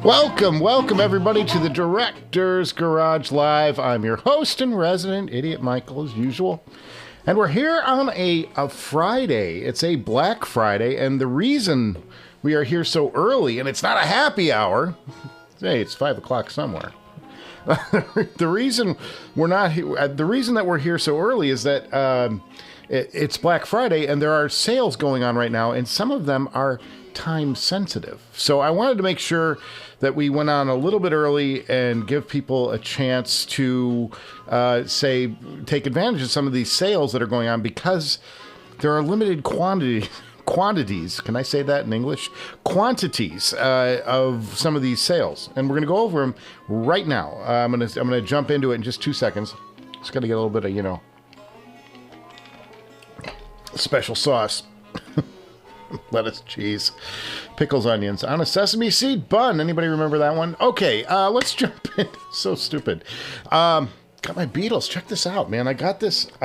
Welcome everybody to the Director's Garage Live. I'm your host and resident idiot Michael as usual. And we're here on a Friday. It's a Black Friday, and the reason we are here so early, and it's not a happy hour, hey, it's 5 o'clock somewhere. The reason that we're here so early is that it's Black Friday, and there are sales going on right now, and some of them are time sensitive. So I wanted to make sure that we went on a little bit early and give people a chance to take advantage of some of these sales that are going on, because there are limited quantities, can I say that in English? Quantities of some of these sales, and we're going to go over them right now. I'm going to jump into it in just 2 seconds. Just got to get a little bit of, special sauce. Lettuce, cheese, pickles, onions on a sesame seed bun. Anybody remember that one? Okay, let's jump in. So stupid. Got my Beatles. Check this out, man. I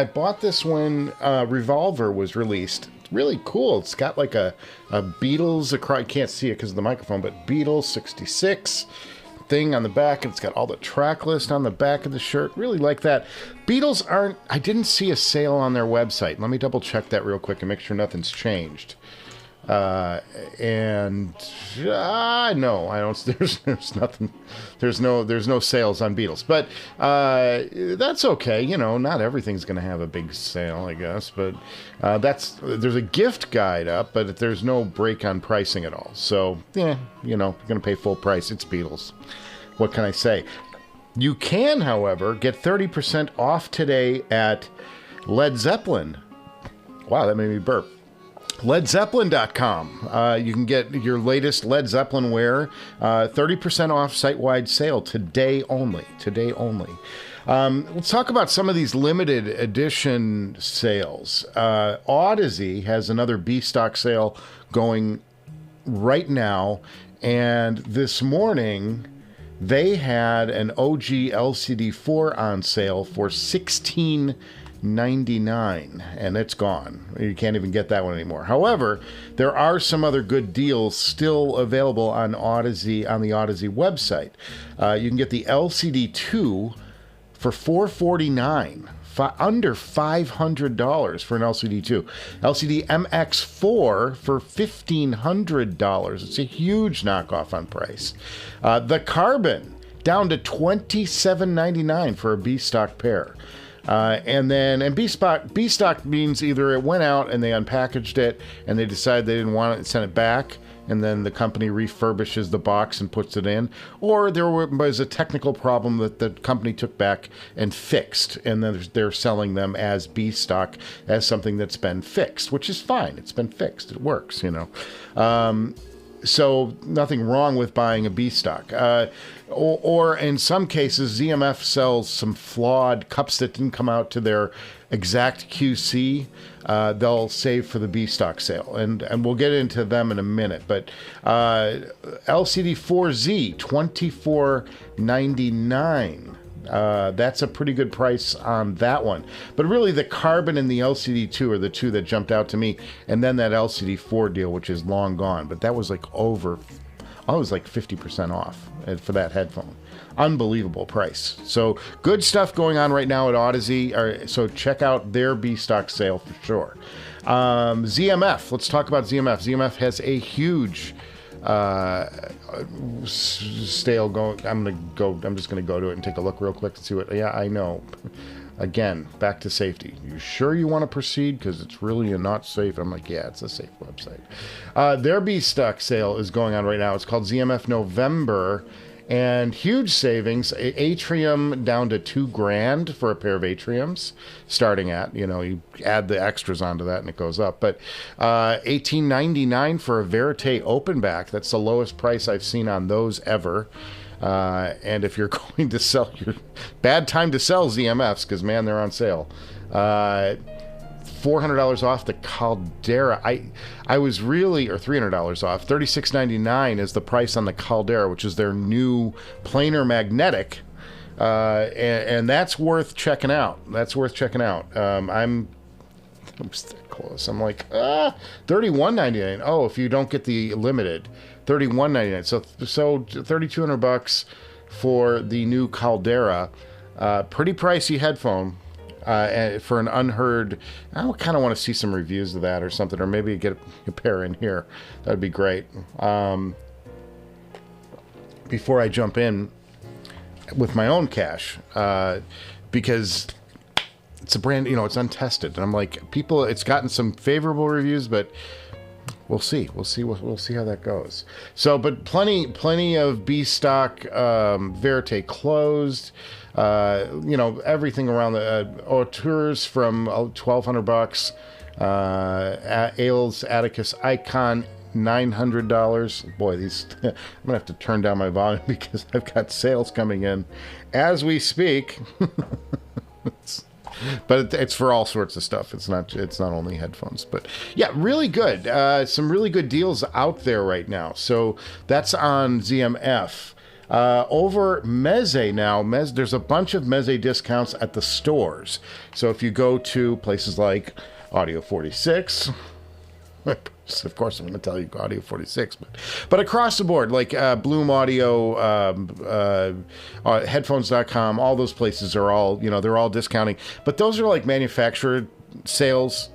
bought this when Revolver was released. It's really cool. It's got like a Beatles across. I can't see it because of the microphone, but Beatles 66 thing on the back, and it's got all the track list on the back of the shirt. Really like that. Beatles aren't. I didn't see a sale on their website. Let me double check that real quick and make sure nothing's changed. No, I don't. There's nothing. There's no sales on Beatles, but that's okay. Not everything's going to have a big sale, I guess. But there's a gift guide up, but there's no break on pricing at all. So yeah, you're going to pay full price. It's Beatles. What can I say? You can, however, get 30% off today at Led Zeppelin. Wow, that made me burp. LedZeppelin.com. You can get your latest Led Zeppelin wear, 30% off site-wide sale today only. Today only. Let's talk about some of these limited edition sales. Audeze has another B-stock sale going right now, and this morning they had an OG LCD-4 on sale for $16.99, and it's gone. You can't even get that one anymore. However, there are some other good deals still available on Audeze, on the Audeze website. You can get the LCD2 for $449, under $500 for an LCD2. LCD MX4 for $1,500. It's a huge knockoff on price. The Carbon down to $27.99 for a B-stock pair. And B-stock means either it went out and they unpackaged it and they decided they didn't want it and sent it back, and then the company refurbishes the box and puts it in, or there was a technical problem that the company took back and fixed, and then they're selling them as B-stock, as something that's been fixed, which is fine. It's been fixed. It works, So nothing wrong with buying a B-stock. Or in some cases, ZMF sells some flawed cups that didn't come out to their exact QC. They'll save for the B-stock sale. And we'll get into them in a minute. But LCD4Z, $24.99. That's a pretty good price on that one. But really, the Carbon and the LCD2 are the two that jumped out to me. And then that LCD4 deal, which is long gone. But that was like 50% off for that headphone. Unbelievable price. So good stuff going on right now at Audeze. So check out their B-stock sale for sure. ZMF. Let's talk about ZMF. ZMF has a huge sale going. I'm just gonna go to it and take a look real quick and see what. Yeah, I know. Again, back to safety. You sure you want to proceed? Because it's really not safe. I'm like, yeah, it's a safe website. Their B-stock sale is going on right now. It's called ZMF November, and huge savings. Atrium down to $2,000 for a pair of Atriums, starting at, you add the extras onto that and it goes up. But $18.99 for a Verite open back. That's the lowest price I've seen on those ever. And if you're going to sell, bad time to sell ZMFs, because man, they're on sale. $400 off the Caldera. I was really, or $300 off. $36.99 is the price on the Caldera, which is their new planar magnetic, and that's worth checking out. I'm close. I'm like, $31.99. Oh, if you don't get the limited, $31.99. So $3,200 for the new Caldera. Pretty pricey headphone. For an unheard, I kind of want to see some reviews of that or something, or maybe get a pair in here. That'd be great. Before I jump in with my own cash, because it's a brand, it's untested, and I'm like, it's gotten some favorable reviews, but we'll see. We'll see how that goes. So, but plenty of B stock, Verite closed. Everything around the Auteurs from $1,200. Ailes Atticus Icon $900. Boy, these I'm gonna have to turn down my volume because I've got sales coming in as we speak. But it's for all sorts of stuff. It's not only headphones. But yeah, really good. Some really good deals out there right now. So that's on ZMF. Over Meze now, there's a bunch of Meze discounts at the stores. So if you go to places like Audio 46, of course I'm going to tell you Audio 46, but across the board, like Bloom Audio, headphones.com, all those places are all, they're all discounting. But those are like manufacturer sales.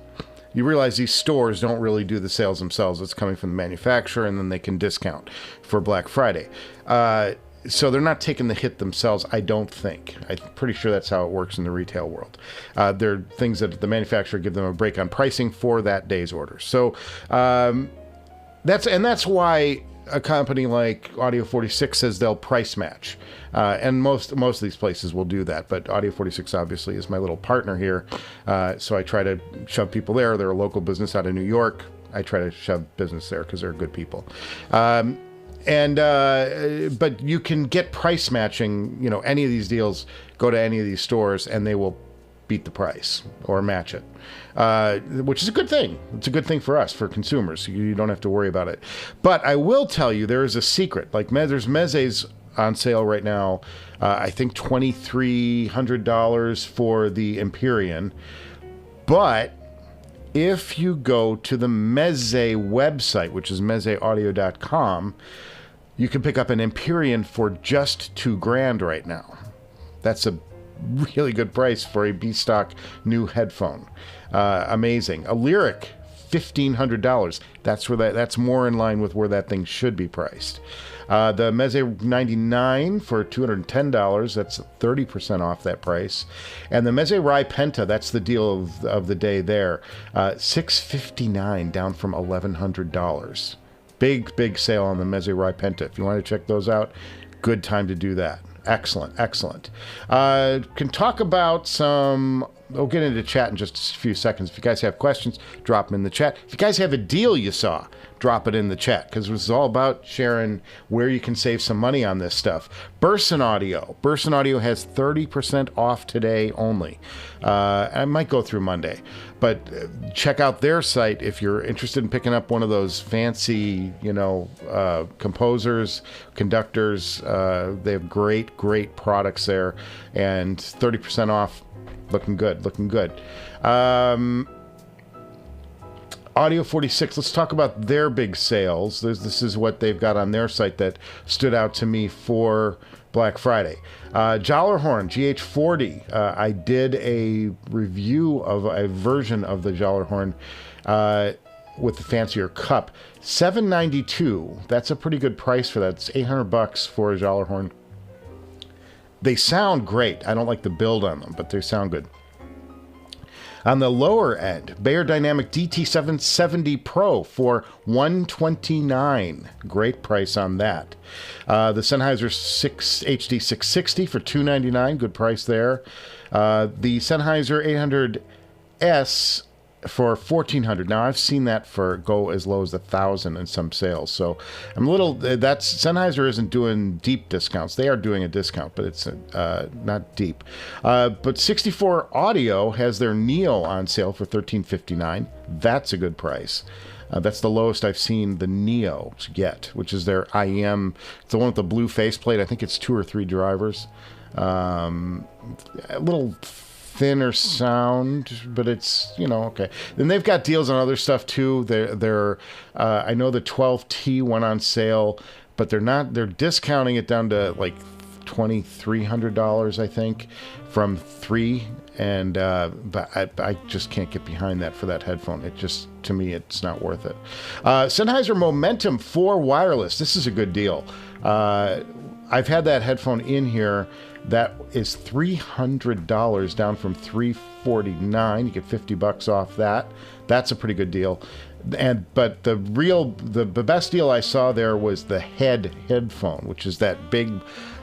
You realize these stores don't really do the sales themselves. It's coming from the manufacturer, and then they can discount for Black Friday. So they're not taking the hit themselves, I don't think. I'm pretty sure that's how it works in the retail world. There are things that the manufacturer give them a break on pricing for that day's order. So that's why a company like Audio 46 says they'll price match. And most of these places will do that. But Audio 46 obviously is my little partner here. So I try to shove people there. They're a local business out of New York. I try to shove business there because they're good people. But you can get price matching, any of these deals, go to any of these stores and they will beat the price or match it, which is a good thing. It's a good thing for us, for consumers. You don't have to worry about it. But I will tell you, there is a secret. Like there's Meze's on sale right now. I think $2,300 for the Empyrean. But if you go to the Meze website, which is mezeaudio.com, you can pick up an Empyrean for just $2,000 right now. That's a really good price for a B-stock new headphone. Amazing. A Lyric, $1,500. That's more in line with where that thing should be priced. The Meze 99 for $210. That's 30% off that price. And the Meze Rai Penta, that's the deal of the day there. $659, down from $1,100. Big sale on the Meze Rai Penta. If you want to check those out, good time to do that. Excellent. Can talk about some... We'll get into chat in just a few seconds. If you guys have questions, drop them in the chat. If you guys have a deal you saw, drop it in the chat, because this is all about sharing where you can save some money on this stuff. Burson Audio has 30% off today only. I might go through Monday, but check out their site if you're interested in picking up one of those fancy, composers, conductors. They have great products there, and 30% off. Looking good. Audio 46, let's talk about their big sales. This is what they've got on their site that stood out to me for Black Friday. Jallarhorn GH40. I did a review of a version of the Jallarhorn with the fancier cup. $792. That's a pretty good price for that. It's $800 for a Jallarhorn. They sound great. I don't like the build on them, but they sound good. On the lower end, Bayer Dynamic DT770 Pro for $129. Great price on that. The Sennheiser HD660 for $299. Good price there. The Sennheiser 800S for $1,400. Now I've seen that go as low as $1,000 in some sales. So I'm a little. Sennheiser isn't doing deep discounts. They are doing a discount, but it's not deep. But 64 Audio has their Neo on sale for $1,359. That's a good price. That's the lowest I've seen the Neo yet, which is their IEM. It's the one with the blue faceplate. I think it's 2 or 3 drivers. A little thinner sound, but it's, you know, okay. Then they've got deals on other stuff too. I know the 12T went on sale, but they're discounting it down to like $2,300, I think, from $3. And but I just can't get behind that for that headphone. It just, to me, it's not worth it. Sennheiser Momentum 4 wireless. This is a good deal. I've had that headphone in here. That is $300, down from $349. You get $50 off that. That's a pretty good deal. But the best deal I saw there was the headphone, which is that big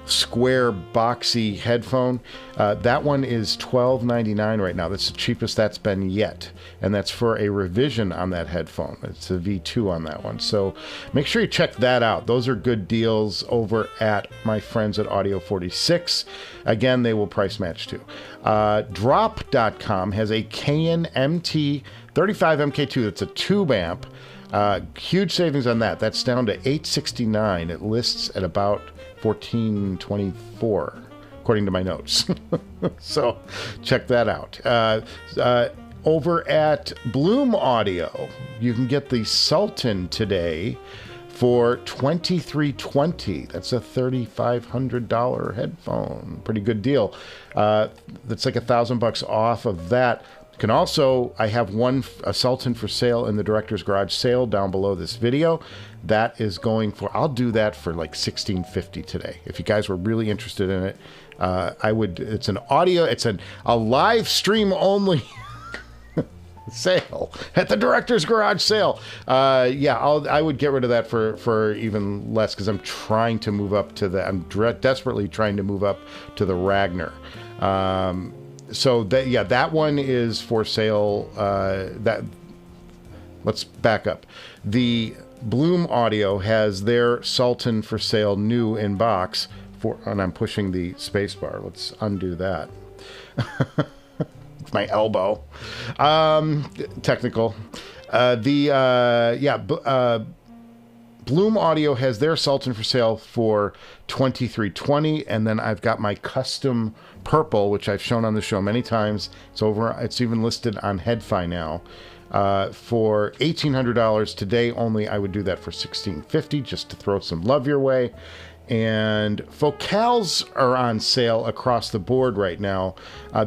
square boxy headphone. That one is $12.99 right now. That's the cheapest that's been yet, and that's for a revision on that headphone. It's a V2 on that one, so make sure you check that out. Those are good deals over at my friends at Audio 46. Again, they will price match too. Drop.com has a Cayin N8 35 MK2. That's a tube amp. Huge savings on that. That's down to $869. It lists at about $14.24, according to my notes. So check that out. Over at Bloom Audio, you can get the Sultan today for $2,320. That's a $3,500 headphone. Pretty good deal. That's like $1,000 off of that. You can also, I have a Sultan for sale in the Director's Garage sale down below this video. That is going for, I'll do that for like $1,650 today. If you guys were really interested in it, it's an audio, it's a live stream only sale at the Director's Garage sale. I would get rid of that for even less, because I'm trying to move up to I'm desperately trying to move up to the Ragnar. So that one is for sale. Let's back up. The Bloom Audio has their Sultan for sale new in box and I'm pushing the space bar. Let's undo that. It's my elbow. Technical. Bloom Audio has their Sultan for sale for $2,320, and then I've got my custom purple, which I've shown on the show many times. It's even listed on HeadFi now for $1,800 today only. I would do that for $1,650 just to throw some love your way. And Focals are on sale across the board right now.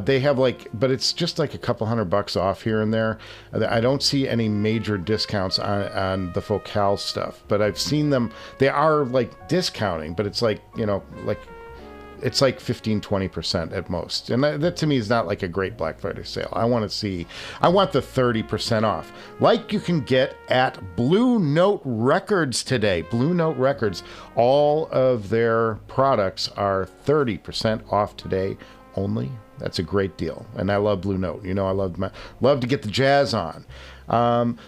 They have but it's just like a couple $100 off here and there. I don't see any major discounts on the Focals stuff, but I've seen them. They are discounting, but it's it's 15-20% at most, and that to me is not like a great Black Friday sale. I want the 30% off, like you can get at Blue Note Records today. Blue Note Records, all of their products are 30% off today only. That's a great deal, and I love Blue Note. You know, I love to get the jazz on.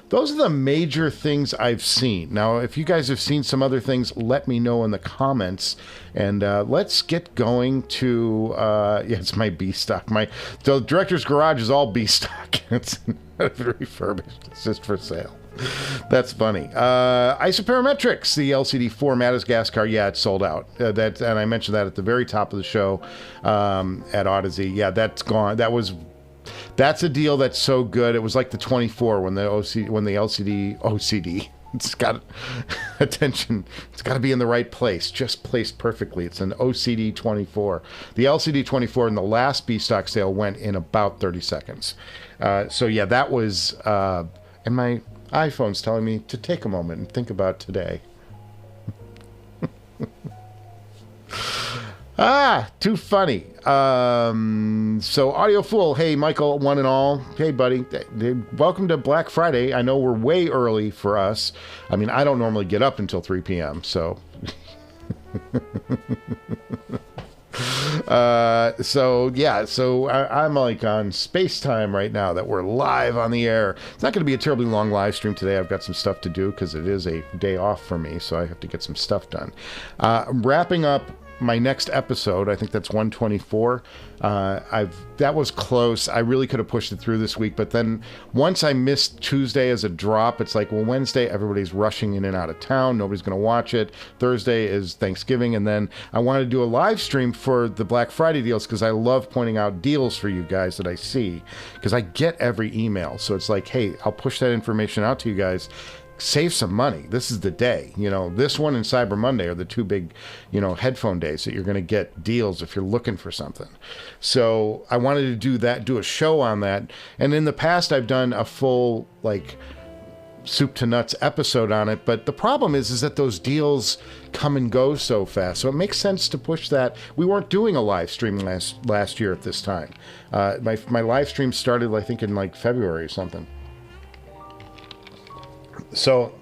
Those are the major things I've seen. Now, if you guys have seen some other things, let me know in the comments. And let's get going to, it's my B stock. The Director's Garage is all B stock. It's not refurbished. It's just for sale. That's funny. Isoparametrics, the LCD-4 Madagascar. Yeah, it's sold out. And I mentioned that at the very top of the show at Audeze. Yeah, that's gone. That's a deal that's so good. It was like the 24 when the LCD OCD. It's got attention. It's got to be in the right place, just placed perfectly. It's an OCD 24. The LCD 24 in the last B stock sale went in about 30 seconds. So yeah, that was. And my iPhone's telling me to take a moment and think about today. Too funny. So Audio Fool, hey Michael, one and all. Hey buddy, welcome to Black Friday. I know we're way early for us. I mean, I don't normally get up until 3 p.m. So I'm on space time right now that we're live on the air. It's not going to be a terribly long live stream today. I've got some stuff to do because it is a day off for me, so I have to get some stuff done. I'm wrapping up my next episode, I think that's 124. That was close. I really could have pushed it through this week, but then once I missed Tuesday as a drop, it's like, well, Wednesday everybody's rushing in and out of town. Nobody's going to watch it. Thursday is Thanksgiving, and then I wanted to do a live stream for the Black Friday deals because I love pointing out deals for you guys that I see because I get every email. So it's like, hey, I'll push that information out to you guys. Save some money. This is the day. This one and Cyber Monday are the two big, headphone days that you're going to get deals if you're looking for something. So I wanted to do a show on that. And in the past, I've done a full, soup to nuts episode on it. But the problem is that those deals come and go so fast. So it makes sense to push that. We weren't doing a live stream last year at this time. My live stream started, I think, in February or something. So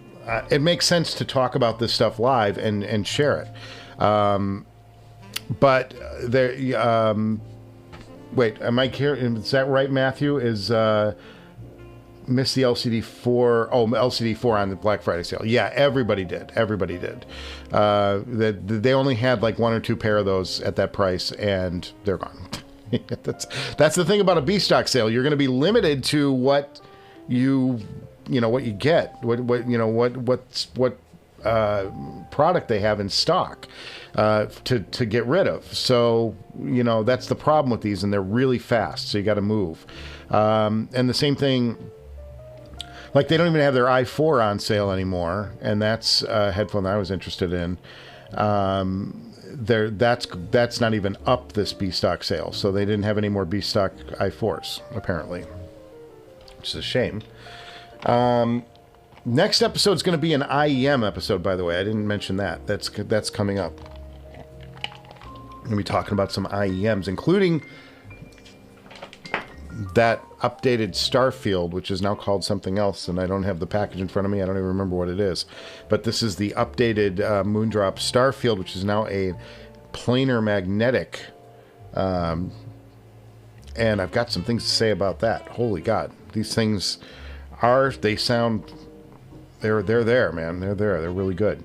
it makes sense to talk about this stuff live and share it. But there, wait, am I here? Is that right, Matthew? Is missed the LCD-4? Oh, LCD-4 on the Black Friday sale. Yeah, everybody did. Everybody did. They only had one or two pair of those at that price, and they're gone. That's the thing about a B stock sale. You're going to be limited to what you get, what product they have in stock to get rid of. So, that's the problem with these, and they're really fast. So you got to move. And the same thing, they don't even have their i4 on sale anymore. And that's a headphone that I was interested in. That's not even up this B stock sale. So they didn't have any more B stock i4s, apparently, which is a shame. Next episode is going to be an IEM episode, by the way. I didn't mention that. That's coming up. I'm going to be talking about some IEMs, including that updated Starfield, which is now called something else, and I don't have the package in front of me. I don't even remember what it is. But this is the updated Moondrop Starfield, which is now a planar magnetic. And I've got some things to say about that. Holy God. These things... they sound, they're there, man. They're there. They're really good.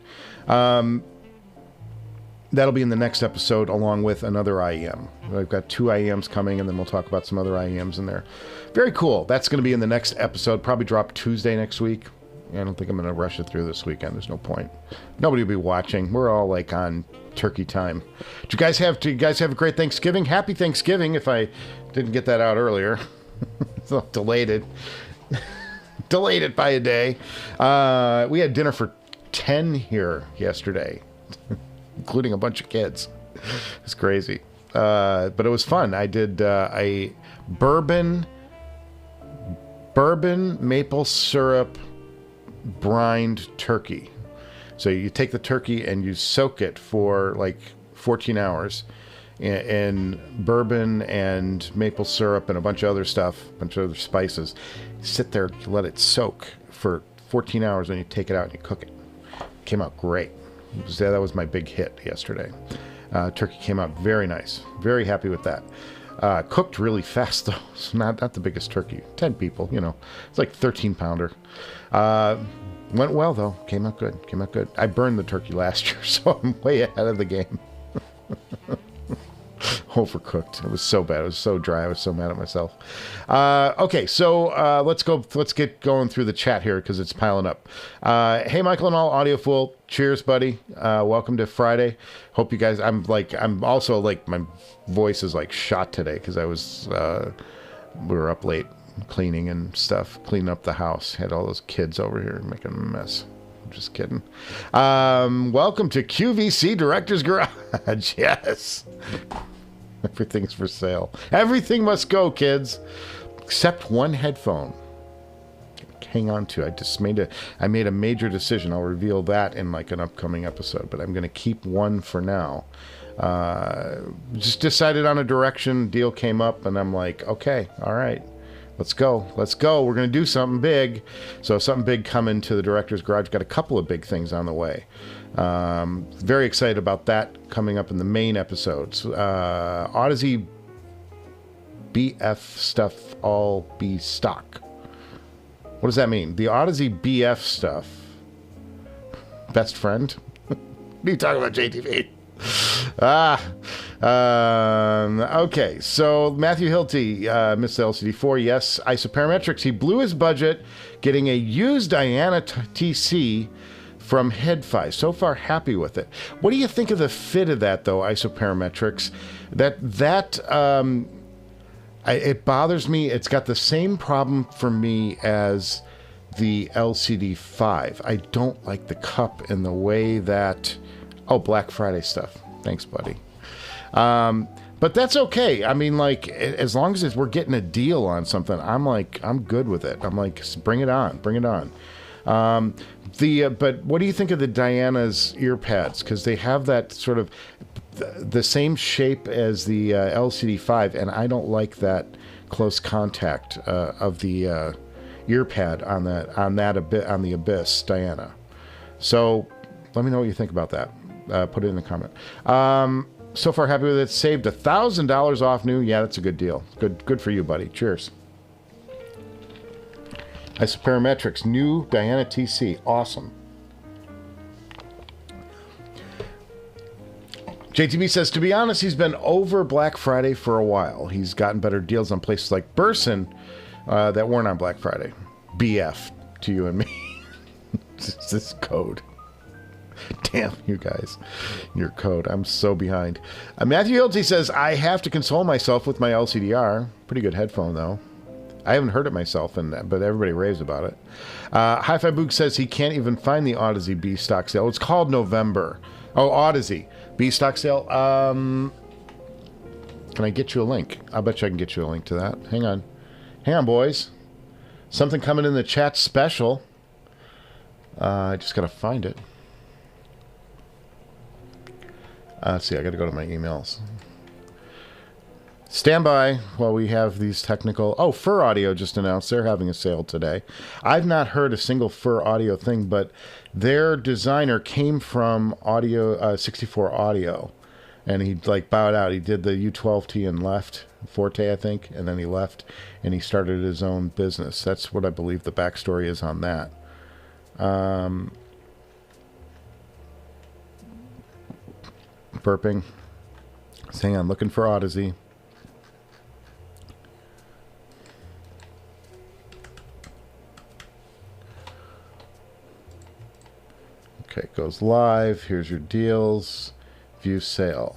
That'll be in the next episode along with another IEM. I've got 2 IEMs coming, and then we'll talk about some other IEMs in there. Very cool. That's going to be in the next episode. Probably drop Tuesday next week. I don't think I'm going to rush it through this weekend. There's no point. Nobody will be watching. We're all on turkey time. Do you guys have a great Thanksgiving? Happy Thanksgiving, if I didn't get that out earlier. So delayed it. Delayed it by a day. We had dinner for 10 here yesterday, including a bunch of kids. It's crazy. But it was fun. I did a bourbon maple syrup brined turkey. So you take the turkey and you soak it for 14 hours in bourbon and maple syrup and a bunch of other stuff, a bunch of other spices. Sit there, let it soak for 14 hours, and you take it out and you cook it. Came out great. That was my big hit yesterday. Turkey came out very nice. Very happy with that. Cooked really fast, though. It's not the biggest turkey. 10 people, It's 13-pounder. Went well, though. Came out good. I burned the turkey last year, so I'm way ahead of the game. Overcooked. It was so bad. It was so dry. I was so mad at myself. Okay, so let's get going through the chat here because it's piling up. Hey, Michael and all, Audiofool. Cheers, buddy. Welcome to Friday. Hope you guys. I'm also my voice is shot today because we were up late cleaning and stuff, cleaning up the house. Had all those kids over here making a mess. I'm just kidding. Welcome to QVC Director's Garage. Yes. Everything's for sale. Everything must go, kids, except one headphone. Hang on to. I made a major decision. I'll reveal that in an upcoming episode, but I'm going to keep one for now. Just decided on a direction. Deal came up, and I'm like, okay, all right, let's go. We're going to do something big. So something big coming to the Director's Garage. Got a couple of big things on the way. Very excited about that coming up in the main episodes. Audeze BF stuff all be stock. What does that mean? The Audeze BF stuff. Best friend? What are you talking about, JTV? Okay, so Matthew Hilty, Miss LCD-4, yes, Isoparametrics. He blew his budget getting a used Diana TC from HeadFi. So far, happy with it. What do you think of the fit of that, though, Isoparametrics? It bothers me. It's got the same problem for me as the LCD-5. I don't like the cup and the way that... Oh, Black Friday stuff. Thanks, buddy. But that's okay. I mean, like, as long as we're getting a deal on something, I'm good with it. I'm like, bring it on, bring it on. But what do you think of the Diana's ear pads? Because they have that sort of the same shape as the LCD-5, and I don't like that close contact of the ear pad on the Abyss Diana. So let me know what you think about that. Put it in the comment. So far, happy with it. Saved $1,000 off new. Yeah, that's a good deal. Good for you, buddy. Cheers. Isoparametrics, new Diana TC. Awesome. JTB says, to be honest, he's been over Black Friday for a while. He's gotten better deals on places like Burson that weren't on Black Friday. BF to you and me. This code. Damn, you guys. Your code. I'm so behind. Matthew Hilty says, I have to console myself with my LCDR. Pretty good headphone, though. I haven't heard it myself, but everybody raves about it. Hi-Fi Boog says he can't even find the Audeze B stock sale. It's called November. Oh, Audeze B stock sale. Can I get you a link? I'll bet you I can get you a link to that. Hang on. Hang on, boys. Something coming in the chat special. I just got to find it. Let's see, I got to go to my emails. Stand by while we have these technical... Oh, Fur Audio just announced they're having a sale today. I've not heard a single Fur Audio thing, but their designer came from 64 Audio, and he like bowed out. He did the U12T and left, Forte, I think, and then he left, and he started his own business. That's what I believe the backstory is on that. Burping. Hang on, looking for Audeze. Okay, it goes live. Here's your deals. View sale.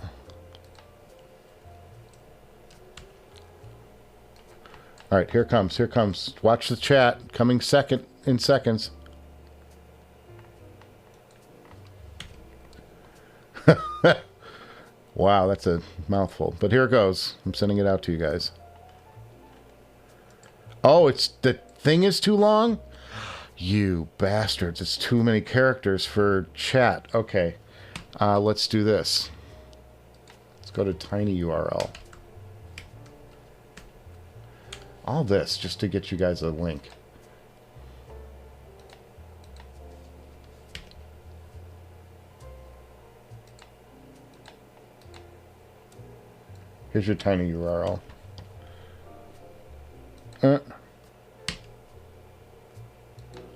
All right, here it comes. Here it comes. Watch the chat. Coming in seconds. Wow, that's a mouthful. But here it goes. I'm sending it out to you guys. Oh, the thing is too long? You bastards. It's too many characters for chat. Okay. Let's do this. Let's go to tinyURL. All this just to get you guys a link. Here's your tinyURL.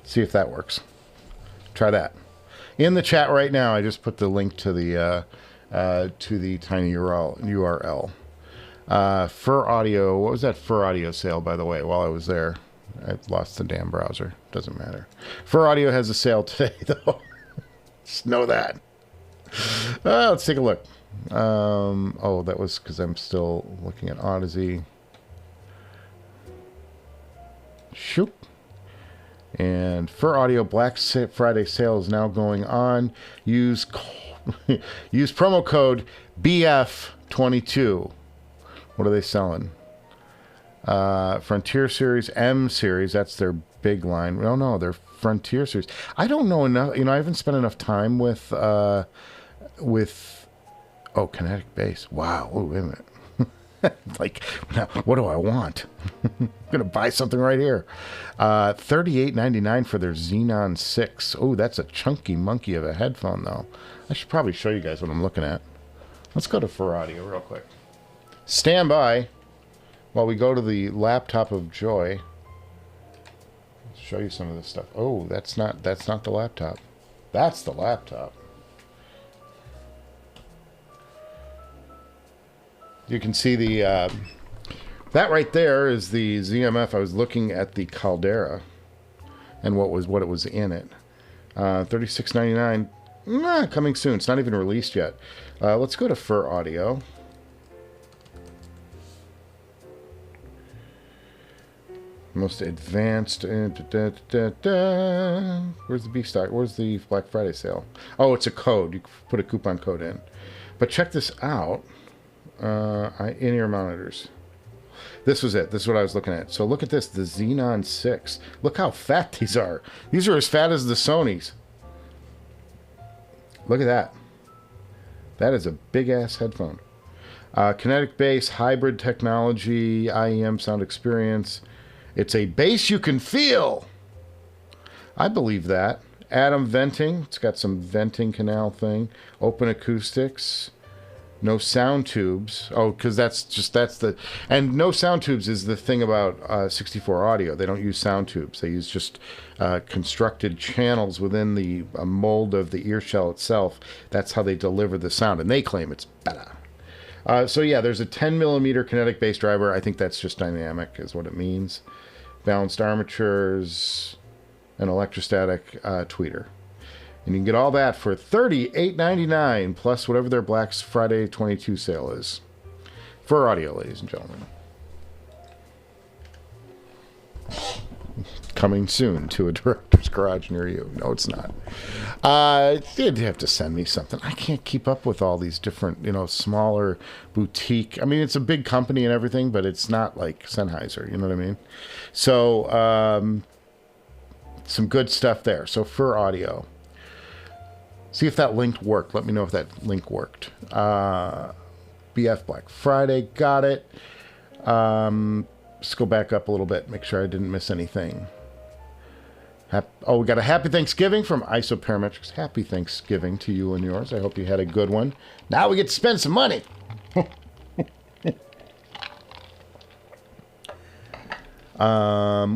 See if that works. Try that. In the chat right now, I just put the link to the tinyURL. Fur Audio. What was that Fur Audio sale, by the way? While I was there, I lost the damn browser. Doesn't matter. Fur Audio has a sale today, though. Just know that. Let's take a look. Oh, that was because I'm still looking at Audeze. Shoop. And Fur Audio Black Friday sale is now going on. Use promo code BF22. What are they selling? Frontier Series, M Series. That's their big line. No, they're Frontier Series. I don't know enough. You know, I haven't spent enough time with oh, kinetic base. Wow. Oh, wait a minute. Like, now, what do I want? I'm going to buy something right here. $38.99 for their Xenon 6. Oh, that's a chunky monkey of a headphone, though. I should probably show you guys what I'm looking at. Let's go to Fur Audio real quick. Stand by while we go to the laptop of joy. Let's show you some of this stuff. Oh, that's not the laptop. That's the laptop. You can see the that right there is the ZMF. I was looking at the Caldera and what it was in it. $36.99. Coming soon. It's not even released yet. Let's go to Fur Audio. Most advanced. Where's the B stock? Where's the Black Friday sale? Oh, it's a code. You put a coupon code in. But check this out. In-ear monitors. This was it. This is what I was looking at. So look at this. The Xenon 6. Look how fat these are. These are as fat as the Sonys. Look at that. That is a big-ass headphone. Kinetic bass, hybrid technology, IEM sound experience. It's a bass you can feel. I believe that. Atom venting. It's got some venting canal thing. Open acoustics. No sound tubes. Oh, because that's the... And no sound tubes is the thing about 64 audio. They don't use sound tubes. They use just constructed channels within the mold of the ear shell itself. That's how they deliver the sound. And they claim it's better. So yeah, there's a 10 millimeter kinetic bass driver. I think that's just dynamic is what it means. Balanced armatures, an electrostatic tweeter. And you can get all that for $38.99 plus whatever their Black Friday 22 sale is. For audio, ladies and gentlemen. Coming soon to a director's garage near you. No, it's not. You'd have to send me something. I can't keep up with all these different, smaller boutique. I mean, it's a big company and everything, but it's not like Sennheiser. You know what I mean? So, some good stuff there. So, for audio. See if that link worked. Let me know if that link worked. BF Black Friday. Got it. Let's go back up a little bit. Make sure I didn't miss anything. We got a happy Thanksgiving from ISO Parametrics. Happy Thanksgiving to you and yours. I hope you had a good one. Now we get to spend some money.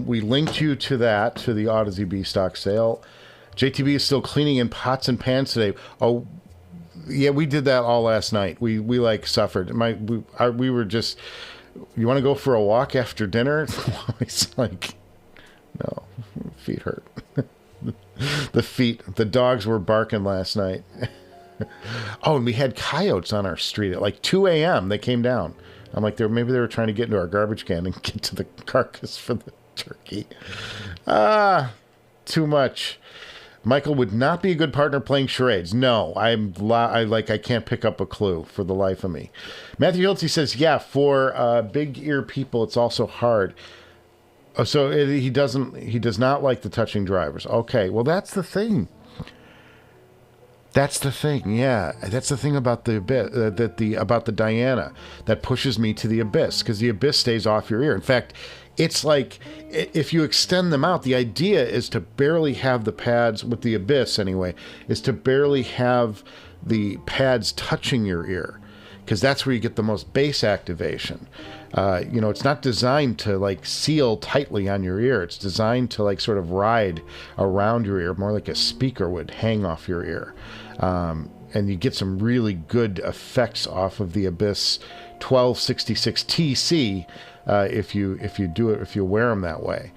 We linked you to that, to the Audeze B stock sale. JTB is still cleaning in pots and pans today. Oh, yeah, we did that all last night. We like suffered. We were just... You want to go for a walk after dinner? It's like, no, feet hurt. The dogs were barking last night. Oh, and we had coyotes on our street at like 2 a.m. They came down. I'm like, maybe they were trying to get into our garbage can and get to the carcass for the turkey. Too much. Michael would not be a good partner playing charades. No, I can't pick up a clue for the life of me. Matthew Hiltzy says, yeah, for big ear people, it's also hard. So he does not like the touching drivers. Okay, well that's the thing. That's the thing. Yeah, that's the thing about the about the Diana that pushes me to the Abyss, because the Abyss stays off your ear. In fact, it's like if you extend them out, the idea is to barely have the pads, with the Abyss anyway, is to barely have the pads touching your ear, because that's where you get the most bass activation. It's not designed to like seal tightly on your ear. It's designed to like sort of ride around your ear, more like a speaker would hang off your ear. And you get some really good effects off of the Abyss 1266 TC if you wear them that way.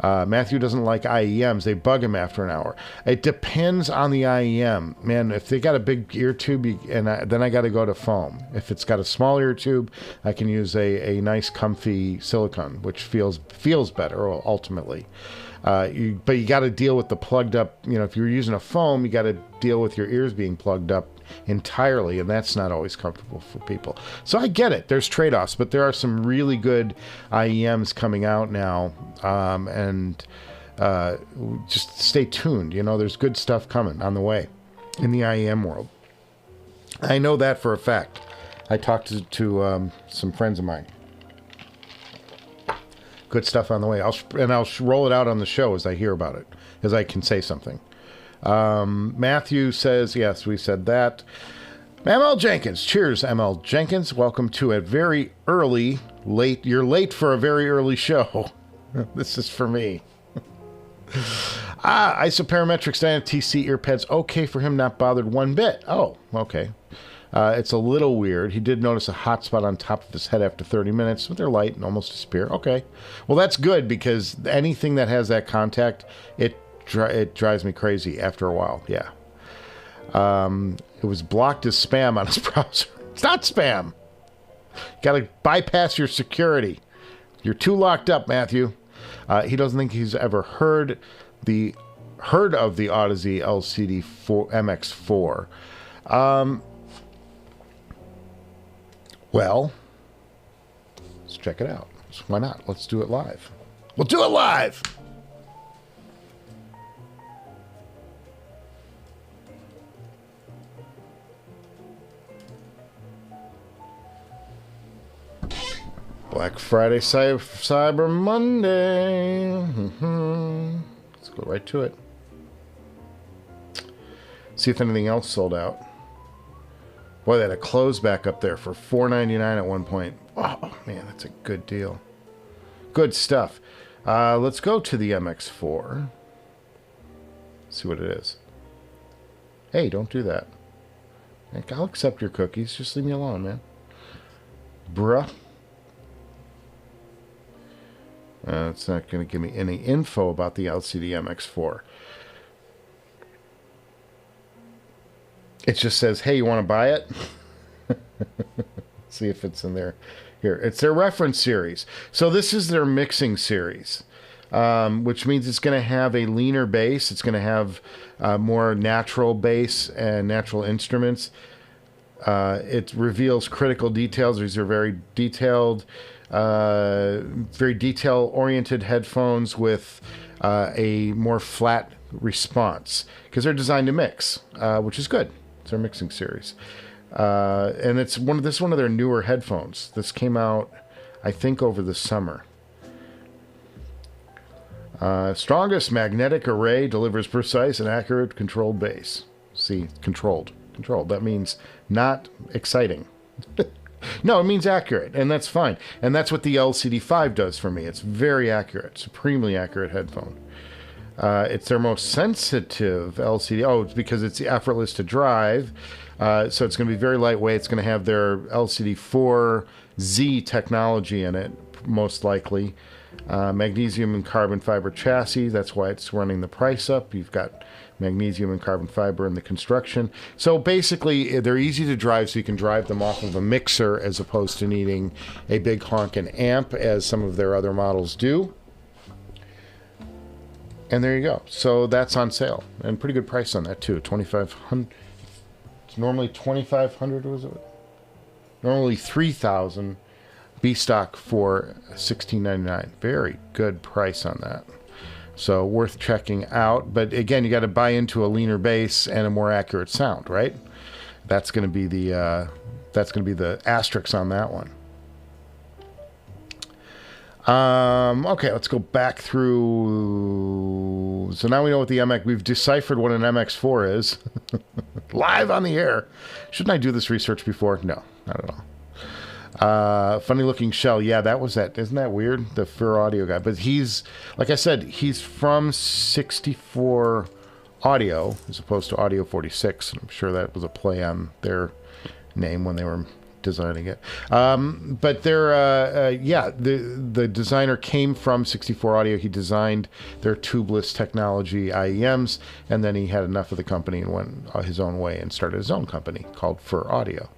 Matthew doesn't like IEMs. They bug him after an hour. It depends on the IEM. Man, if they got a big ear tube, then I got to go to foam. If it's got a small ear tube, I can use a nice comfy silicone, which feels better ultimately. But you got to deal with the plugged up, if you're using a foam, you got to deal with your ears being plugged up entirely, and that's not always comfortable for people. So I get it. There's trade-offs, but there are some really good IEMs coming out now, and just stay tuned. There's good stuff coming on the way in the IEM world. I know that for a fact. I talked to some friends of mine. Good stuff on the way. I'll roll it out on the show as I hear about it, as I can say something. Matthew says, yes, we said that. ML Jenkins. Cheers, ML Jenkins. Welcome to a very late. You're late for a very early show. This is for me. Isoparametrics Dyna TC ear pads. Okay for him, not bothered one bit. Oh, okay. It's a little weird. He did notice a hot spot on top of his head after 30 minutes, but they're light and almost disappear. Okay. Well, that's good because anything that has that contact, it drives me crazy after a while. Yeah. It was blocked as spam on his browser. It's not spam. Got to bypass your security. You're too locked up, Matthew. He doesn't think he's ever heard of the Audeze LCD-5 MX4. Well, let's check it out. So why not? Let's do it live. We'll do it live. Black Friday, Cyber Monday. Let's go right to it. See if anything else sold out. Boy, they had a close back up there for $4.99 at one point. Oh, man, that's a good deal. Good stuff. Let's go to the MX4. See what it is. Hey, don't do that. I'll accept your cookies. Just leave me alone, man. Bruh. It's not going to give me any info about the LCD MX4. It just says, hey, you want to buy it? See if it's in there. Here, it's their reference series. So this is their mixing series, which means it's going to have a leaner bass. It's going to have more natural bass and natural instruments. It reveals critical details. These are very detailed, very detail-oriented headphones with a more flat response because they're designed to mix, which is good. It's their mixing series, and this is one of their newer headphones. This came out, I think, over the summer. Strongest magnetic array delivers precise and accurate controlled bass. See, controlled. That means not exciting. No, it means accurate, and that's fine. And that's what the LCD-5 does for me. It's very accurate, supremely accurate headphone. It's their most sensitive LCD. Oh, it's because it's effortless to drive. So it's going to be very lightweight. It's going to have their LCD-4Z technology in it, most likely. Magnesium and carbon fiber chassis. That's why it's running the price up. You've got magnesium and carbon fiber in the construction. So basically, they're easy to drive, so you can drive them off of a mixer as opposed to needing a big honking amp, as some of their other models do. And there you go. So that's on sale, and pretty good price on that too. $2,500. It's normally $2,500. Was it? Normally $3,000. B stock for $16.99. Very good price on that. So worth checking out. But again, you got to buy into a leaner bass and a more accurate sound, right? That's going to be the asterisk on that one. Okay, let's go back through. So now we know what the MX. We've deciphered what an MX4 is. Live on the air. Shouldn't I do this research before? No, not at all. Funny looking shell. Yeah, that was that. Isn't that weird? The Thieaudio guy. But he's, like I said, he's from 64 Audio as opposed to Audio 46. I'm sure that was a play on their name when they were designing it. But they're, yeah, the designer came from 64 Audio. He designed their tubeless technology IEMs, and then he had enough of the company and went his own way and started his own company called Thieaudio.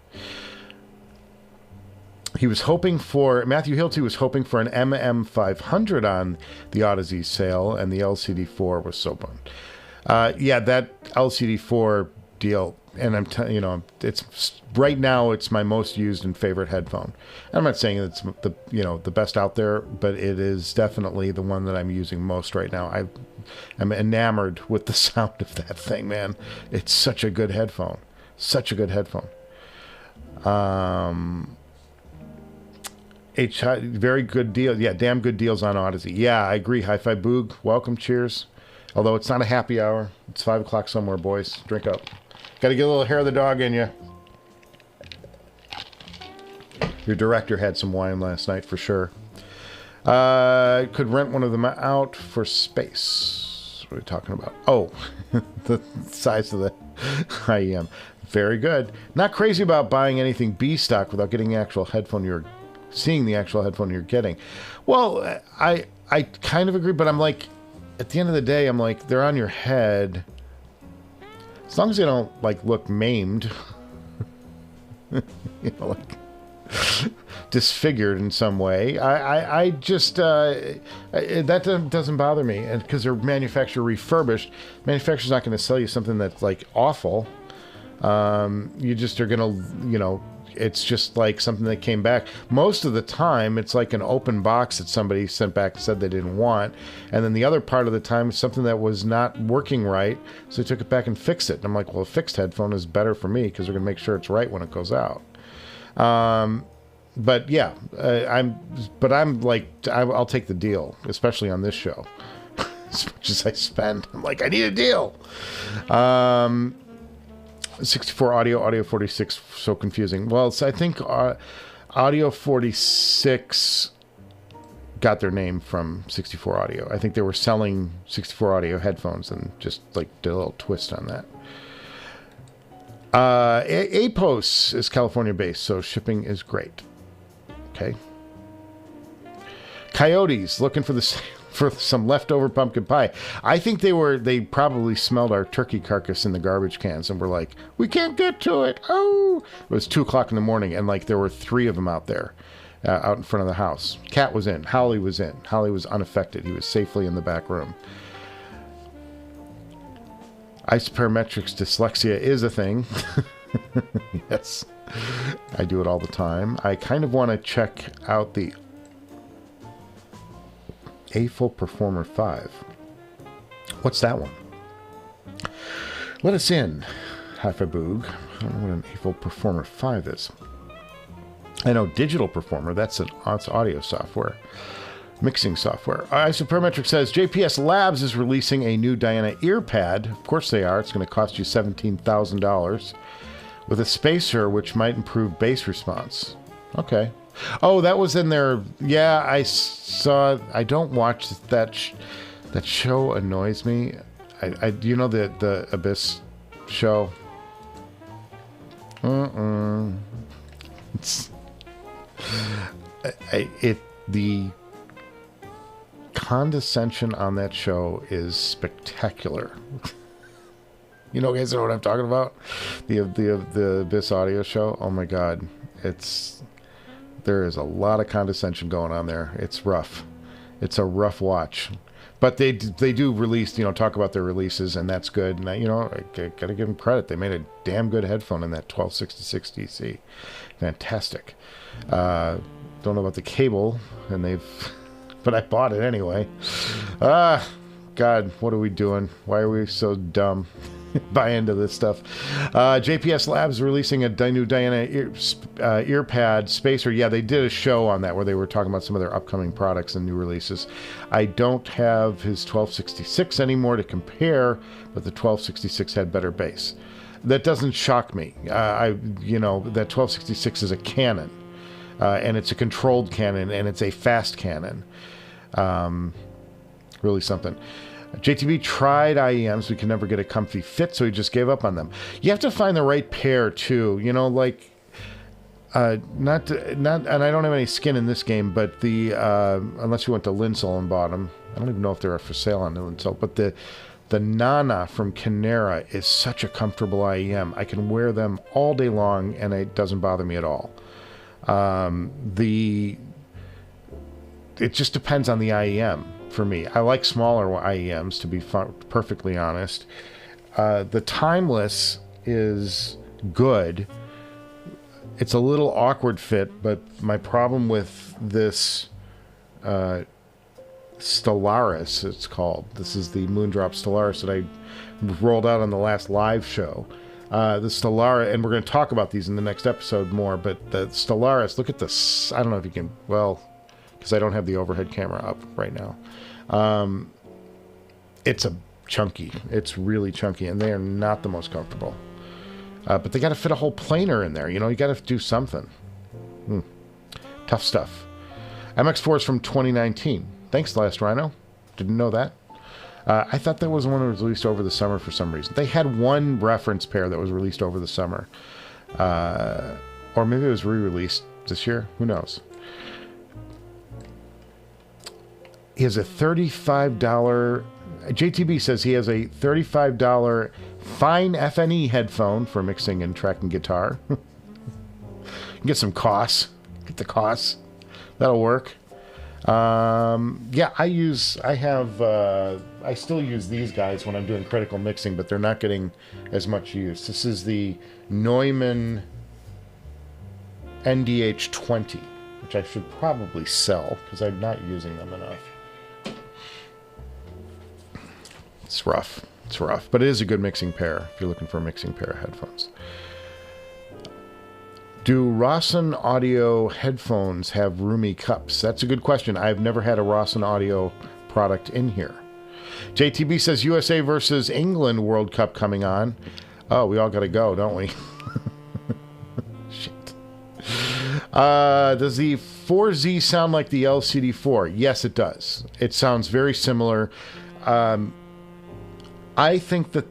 He was hoping for, Matthew Hilty was hoping for an MM500 on the Audeze sale, and the LCD-4 was so bummed. Yeah, that LCD-4 deal, and I'm telling you know, it's right now it's my most used and favorite headphone. I'm not saying it's the best out there, but it is definitely the one that I'm using most right now. I'm enamored with the sound of that thing, man. It's such a good headphone. Such a good headphone. Very good deal. Yeah, damn good deals on Audeze. Yeah, I agree. Hi-Fi Boog, welcome, cheers. Although it's not a happy hour. It's 5 o'clock somewhere, boys. Drink up. Got to get a little hair of the dog in you. Your director had some wine last night for sure. Could rent one of them out for space. What are we talking about? Oh, the size of the IEM. Very good. Not crazy about buying anything B stock without getting the actual headphone seeing the actual headphone you're getting. Well, I kind of agree, but I'm like, at the end of the day, I'm like, they're on your head. As long as they don't like look maimed, like disfigured in some way. I just that doesn't bother me, and because they're manufacturer refurbished, manufacturer's not going to sell you something that's like awful. You just are gonna, it's just like something that came back. Most of the time, it's like an open box that somebody sent back and said they didn't want. And then the other part of the time, it's something that was not working right. So they took it back and fixed it. And I'm like, well, a fixed headphone is better for me because they're going to make sure it's right when it goes out. But yeah, I'm like, I'll take the deal, especially on this show. As much as I spend, I'm like, I need a deal. 64 audio 46, so confusing. Well, so I think audio 46 got their name from 64 audio. I think they were selling 64 audio headphones and just like did a little twist on that. APOS is California based, so shipping is great. Okay. Coyotes looking for some leftover pumpkin pie. I think they probably smelled our turkey carcass in the garbage cans and were like, we can't get to it. Oh, it was 2:00 in the morning, and like there were 3 of them out there, out in front of the house. Cat was in. Holly was in. Holly was unaffected. He was safely in the back room. Isoparametrics dyslexia is a thing. Yes, I do it all the time. I kind of want to check out the A-Full Performer 5. What's that one? Let us in, Hi-Fi Boog. I don't know what an A-Full Performer 5 is. I know Digital Performer, that's audio software, mixing software. Isoparametric says, JPS Labs is releasing a new Diana ear pad. Of course they are. It's going to cost you $17,000 with a spacer which might improve bass response. Okay. Oh, that was in there. Yeah, I saw. I don't watch that. That show annoys me. Do you know the Abyss show? The condescension on that show is spectacular. You guys know what I'm talking about? The Abyss audio show. Oh my God, there is a lot of condescension going on there. It's rough. It's a rough watch. But they do release, talk about their releases, and that's good. And I got to give them credit. They made a damn good headphone in that 1266 DC. Fantastic. Don't know about the cable, but I bought it anyway. God, what are we doing? Why are we so dumb? Buy into this stuff. JPS Labs releasing a new Diana ear pad spacer. Yeah, they did a show on that where they were talking about some of their upcoming products and new releases. I don't have his 1266 anymore to compare, but the 1266 had better bass. That doesn't shock me. That 1266 is a Canon, and it's a controlled Canon, and it's a fast Canon. Really something. JTB tried IEMs, we could never get a comfy fit, so he just gave up on them. You have to find the right pair too, and I don't have any skin in this game, but unless you went to Linsell and bought them, I don't even know if they're for sale on Linsell, but the Nanna from Kinera is such a comfortable IEM. I can wear them all day long, and it doesn't bother me at all. It just depends on the IEM. For me, I like smaller IEMs, to be perfectly honest. The Timeless is good. It's a little awkward fit, but my problem with this Stellaris, it's called. This is the Moondrop Stellaris that I rolled out on the last live show. The Stellaris, and we're going to talk about these in the next episode more, but the Stellaris, look at this. I don't know if you can, because I don't have the overhead camera up right now. It's it's really chunky, and they are not the most comfortable. But they got to fit a whole planer in there. You got to do something. Tough stuff. MX4 is from 2019. Thanks, Last Rhino. Didn't know that. I thought that was one that was released over the summer for some reason. They had one reference pair that was released over the summer. Or maybe it was re-released this year. Who knows? He has a $35... JTB says he has a $35 fine FNE headphone for mixing and tracking guitar. Get some costs. Get the costs. That'll work. Yeah, I still use these guys when I'm doing critical mixing, but they're not getting as much use. This is the Neumann NDH-20, which I should probably sell because I'm not using them enough. It's rough. It's rough, but it is a good mixing pair if you're looking for a mixing pair of headphones. Do Rawson Audio headphones have roomy cups? That's a good question. I've never had a Rawson Audio product in here. JTB says USA versus England World Cup coming on. Oh, we all got to go, don't we? Shit. Does the 4Z sound like the LCD-4? Yes, it does. It sounds very similar. I think that,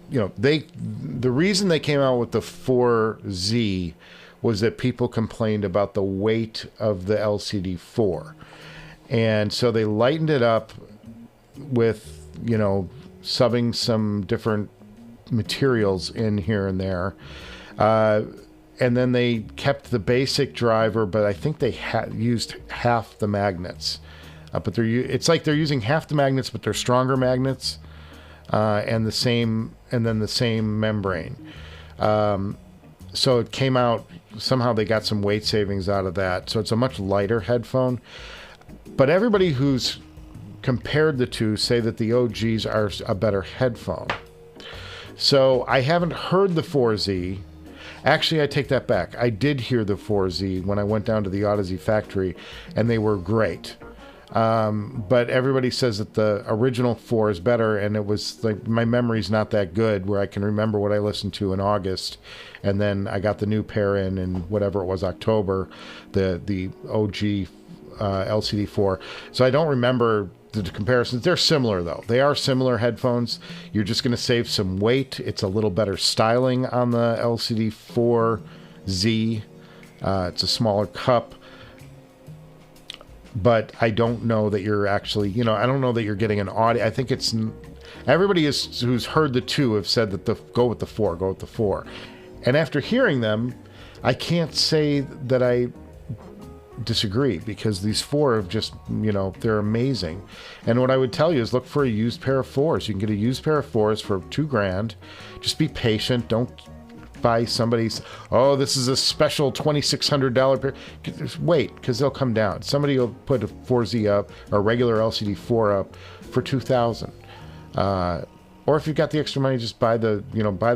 you know, the reason they came out with the 4Z was that people complained about the weight of the LCD-4. And so they lightened it up with, you know, subbing some different materials in here and there. And then they kept the basic driver, but I think they used half the magnets. But it's like they're using half the magnets, but they're stronger magnets. And then the same membrane. So it came out, somehow they got some weight savings out of that. So it's a much lighter headphone. But everybody who's compared the two say that the OGs are a better headphone. So I haven't heard the 4Z. Actually, I take that back. I did hear the 4Z when I went down to the Audeze factory, and they were great. But everybody says that the original 4 is better, and it was like my memory's not that good where I can remember what I listened to in August, and then I got the new pair in whatever it was, October, the OG LCD-4. So I don't remember the comparisons. They're similar though. They are similar headphones. You're just going to save some weight. It's a little better styling on the LCD-4Z. It's a smaller cup. But I don't know that you're actually, you know, I don't know that you're getting an audio. I think it's, everybody who's heard the two have said that go with the 4. And after hearing them, I can't say that I disagree, because these 4 have just, you know, they're amazing. And what I would tell you is look for a used pair of 4s. You can get a used pair of 4s for $2,000. Just be patient. Don't buy somebody's, oh, this is a special $2,600 pair. Just wait, because they'll come down. Somebody will put a 4Z up, or a regular LCD-4 up for $2,000. Or if you've got the extra money, just buy the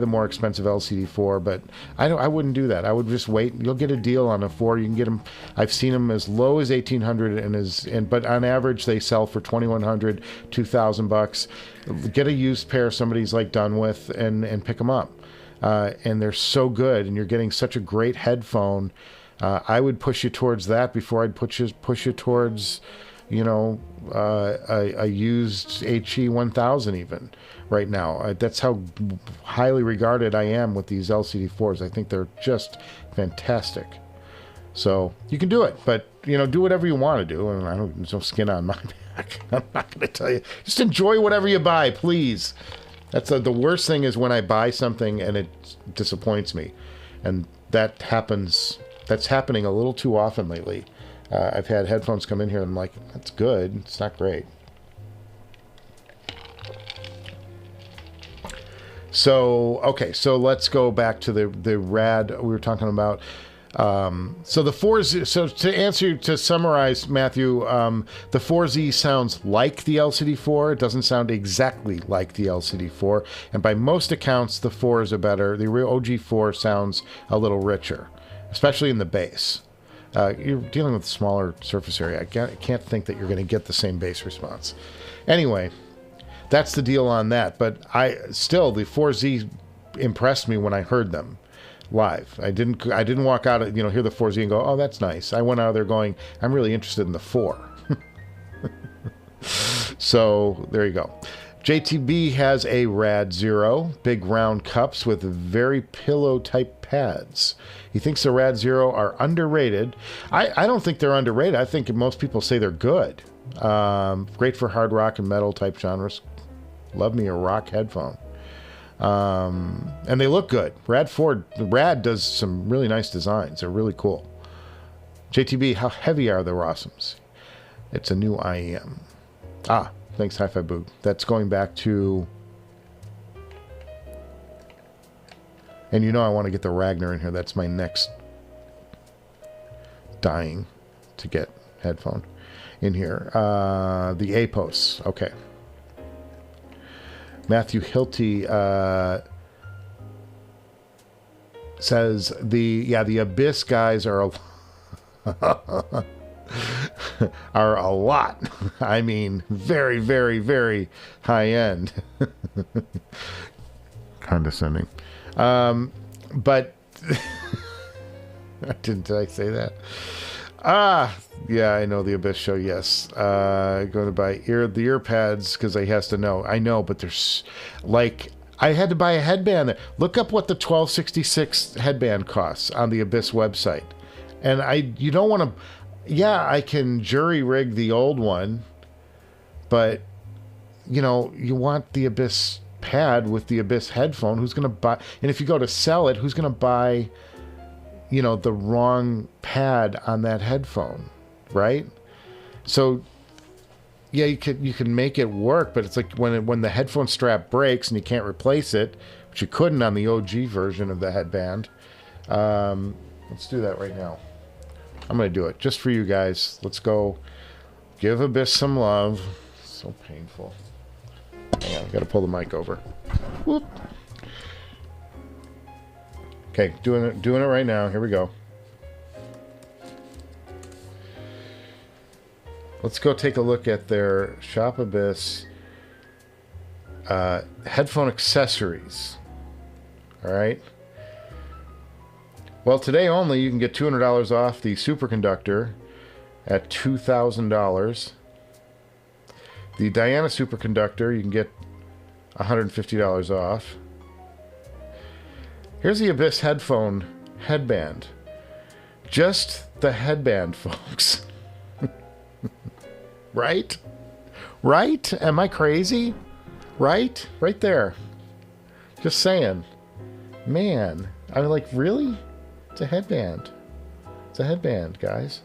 more expensive LCD-4. But I wouldn't do that. I would just wait. You'll get a deal on a 4. You can get them. I've seen them as low as $1,800, but on average they sell for $2,100, $2,000. Get a used pair somebody's like done with, and pick them up. And they're so good, and you're getting such a great headphone. I would push you towards that before I'd push you towards, you know, a used HE-1000 even right now. That's how highly regarded I am with these LCD-4s. I think they're just fantastic. So you can do it, but, you know, do whatever you want to do. And there's no skin on my back. I'm not going to tell you. Just enjoy whatever you buy, please. That's the worst thing is when I buy something and it disappoints me. And that happens. That's happening a little too often lately. I've had headphones come in here and I'm like, that's good. It's not great. So, okay. So let's go back to the rad we were talking about. So the 4Z, so to summarize, Matthew, the 4Z sounds like the LCD-4. It doesn't sound exactly like the LCD-4. And by most accounts, the 4s are better. The real OG-4 sounds a little richer, especially in the bass. You're dealing with a smaller surface area. I can't think that you're going to get the same bass response. Anyway, that's the deal on that. But the 4Z impressed me when I heard them live. I didn't walk out, hear the 4Z and go, oh, that's nice. I went out of there going, I'm really interested in the 4. So there you go. JTB has a Rad Zero, big round cups with very pillow type pads. He thinks the Rad Zero are underrated. I don't think they're underrated. I think most people say they're good. Great for hard rock and metal type genres. Love me a rock headphone. And they look good. Rad does some really nice designs. They're really cool. JTB, how heavy are the Rossums? It's a new IEM. Thanks, Hi-Fi Boog. That's going back to... And you know I want to get the Ragnar in here. That's my next dying to get headphone in here. The APOS. Okay. Matthew Hilty says the Abyss guys are are a lot. I mean, very, very, very high end. Condescending. But did I say that? Yeah, I know the Abyss show. Yes, going to buy the ear pads because he has to know. I know, but there's like I had to buy a headband. Look up what the 1266 headband costs on the Abyss website, and you don't want to. Yeah, I can jury rig the old one, but you know you want the Abyss pad with the Abyss headphone. Who's going to buy? And if you go to sell it, who's going to buy? You know, the wrong pad on that headphone, right? So yeah, you can make it work, but it's like when the headphone strap breaks and you can't replace it, which you couldn't on the OG version of the headband. Let's do that right now. I'm gonna do it just for you guys. Let's go give Abyss some love. So painful. Hang on, I gotta pull the mic over. Whoop. Okay, doing it right now. Here we go. Let's go take a look at their Shop Abyss headphone accessories. All right. Well, today only you can get $200 off the superconductor at $2,000. The Diana superconductor you can get $150 off. Here's the Abyss headphone headband. Just the headband, folks. Right? Right? Am I crazy? Right? Right there. Just saying. Man, I'm like, really? It's a headband. It's a headband, guys.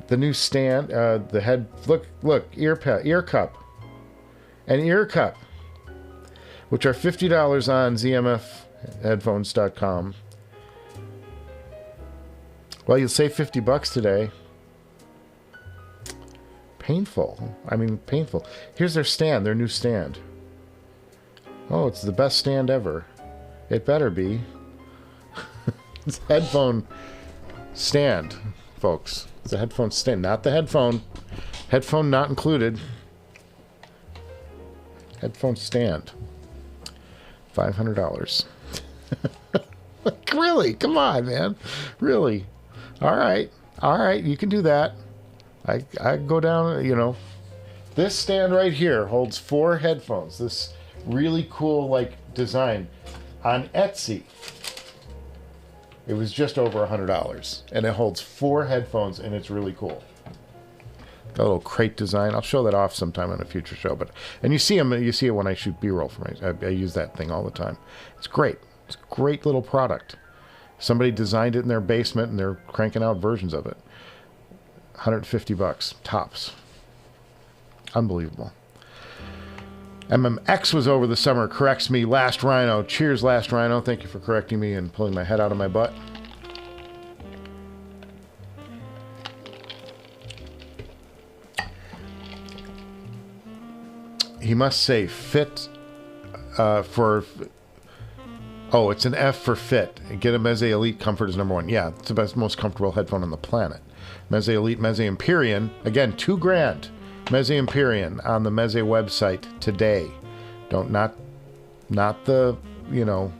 The new stand, the head, look, ear cup. An ear cup, which are $50 on ZMFheadphones.com. Well, you'll save $50 today. Painful. I mean, painful. Here's their stand, their new stand. Oh, it's the best stand ever. It better be. It's a headphone stand, folks. It's a headphone stand, not the headphone. Headphone not included. Headphone stand. $500. Like, really? Come on, man. Really? All right. All right. You can do that. I go down, you know. This stand right here holds 4 headphones. This really cool, like, design. On Etsy, it was just over $100. And it holds 4 headphones, and it's really cool. Got a little crate design. I'll show that off sometime on a future show. And you see them. You see it when I shoot B-roll for me. I use that thing all the time. It's great. It's a great little product. Somebody designed it in their basement, and they're cranking out versions of it. $150 tops. Unbelievable. MMX was over the summer. Corrects me. Last Rhino. Cheers, Last Rhino. Thank you for correcting me and pulling my head out of my butt. He must say fit for... Oh, it's an F for fit. Get a Meze Elite. Comfort is number 1. Yeah, it's the best, most comfortable headphone on the planet. Meze Elite, Meze Empyrean. Again, $2,000. Meze Empyrean on the Meze website today. Not the, you know,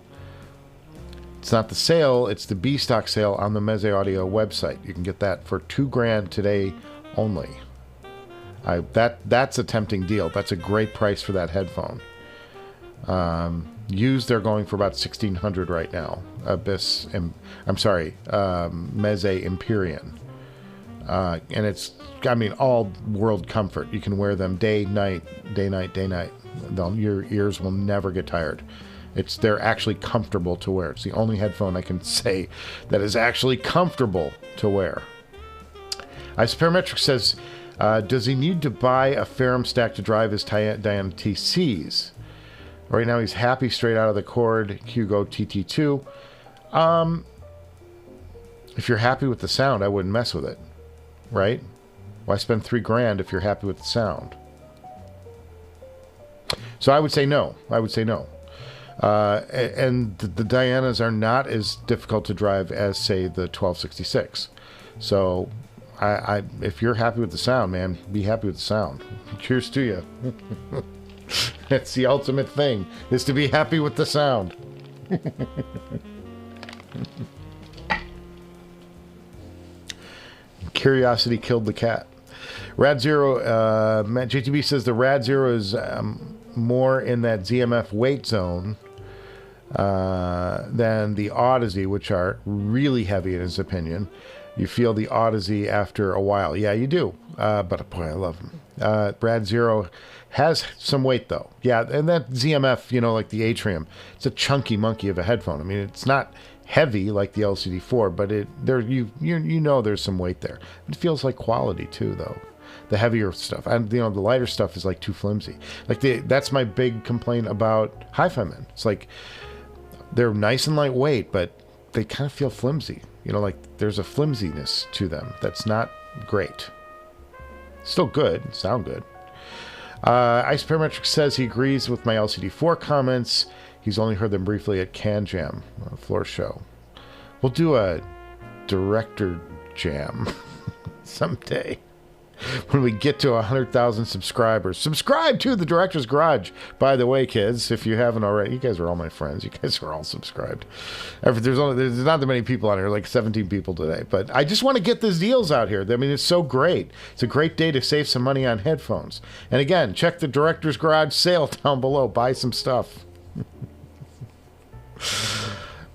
it's not the sale, it's the B stock sale on the Meze Audio website. You can get that for $2,000 today only. That's a tempting deal. That's a great price for that headphone. Used, they're going for about $1,600 right now. Meze Empyrean. And it's, I mean, all world comfort. You can wear them day, night, day, night, day, night. Your ears will never get tired. They're actually comfortable to wear. It's the only headphone I can say that is actually comfortable to wear. Parametric says, does he need to buy a Ferrum stack to drive his Diana TCs? Right now he's happy straight out of the cord. Hugo TT2. If you're happy with the sound, I wouldn't mess with it. Right? Why spend $3,000 if you're happy with the sound? So I would say no. And the Dianas are not as difficult to drive as, say, the 1266. So if you're happy with the sound, man, be happy with the sound. Cheers to you. That's the ultimate thing, is to be happy with the sound. Curiosity killed the cat. Rad Zero, Matt JTB says the Rad Zero is more in that ZMF weight zone than the Audeze, which are really heavy in his opinion. You feel the Audeze after a while. Yeah, you do. But boy, I love them. Rad Zero has some weight though. Yeah, and that ZMF, like the Atrium, it's a chunky monkey of a headphone. I mean, it's not heavy like the LCD-4, but you know there's some weight there. It feels like quality too, though. The heavier stuff, and the lighter stuff is like too flimsy. That's my big complaint about Hifiman. It's like they're nice and lightweight, but they kind of feel flimsy. Like there's a flimsiness to them that's not great. Still good, sound good. Ice Parametric says he agrees with my LCD-4 comments. He's only heard them briefly at Can Jam, a floor show. We'll do a director jam someday when we get to 100,000 subscribers. Subscribe to the Director's Garage, by the way, kids, if you haven't already. You guys are all my friends. You guys are all subscribed. There's not that many people on here, like 17 people today. But I just want to get these deals out here. I mean, it's so great. It's a great day to save some money on headphones. And again, check the Director's Garage sale down below. Buy some stuff.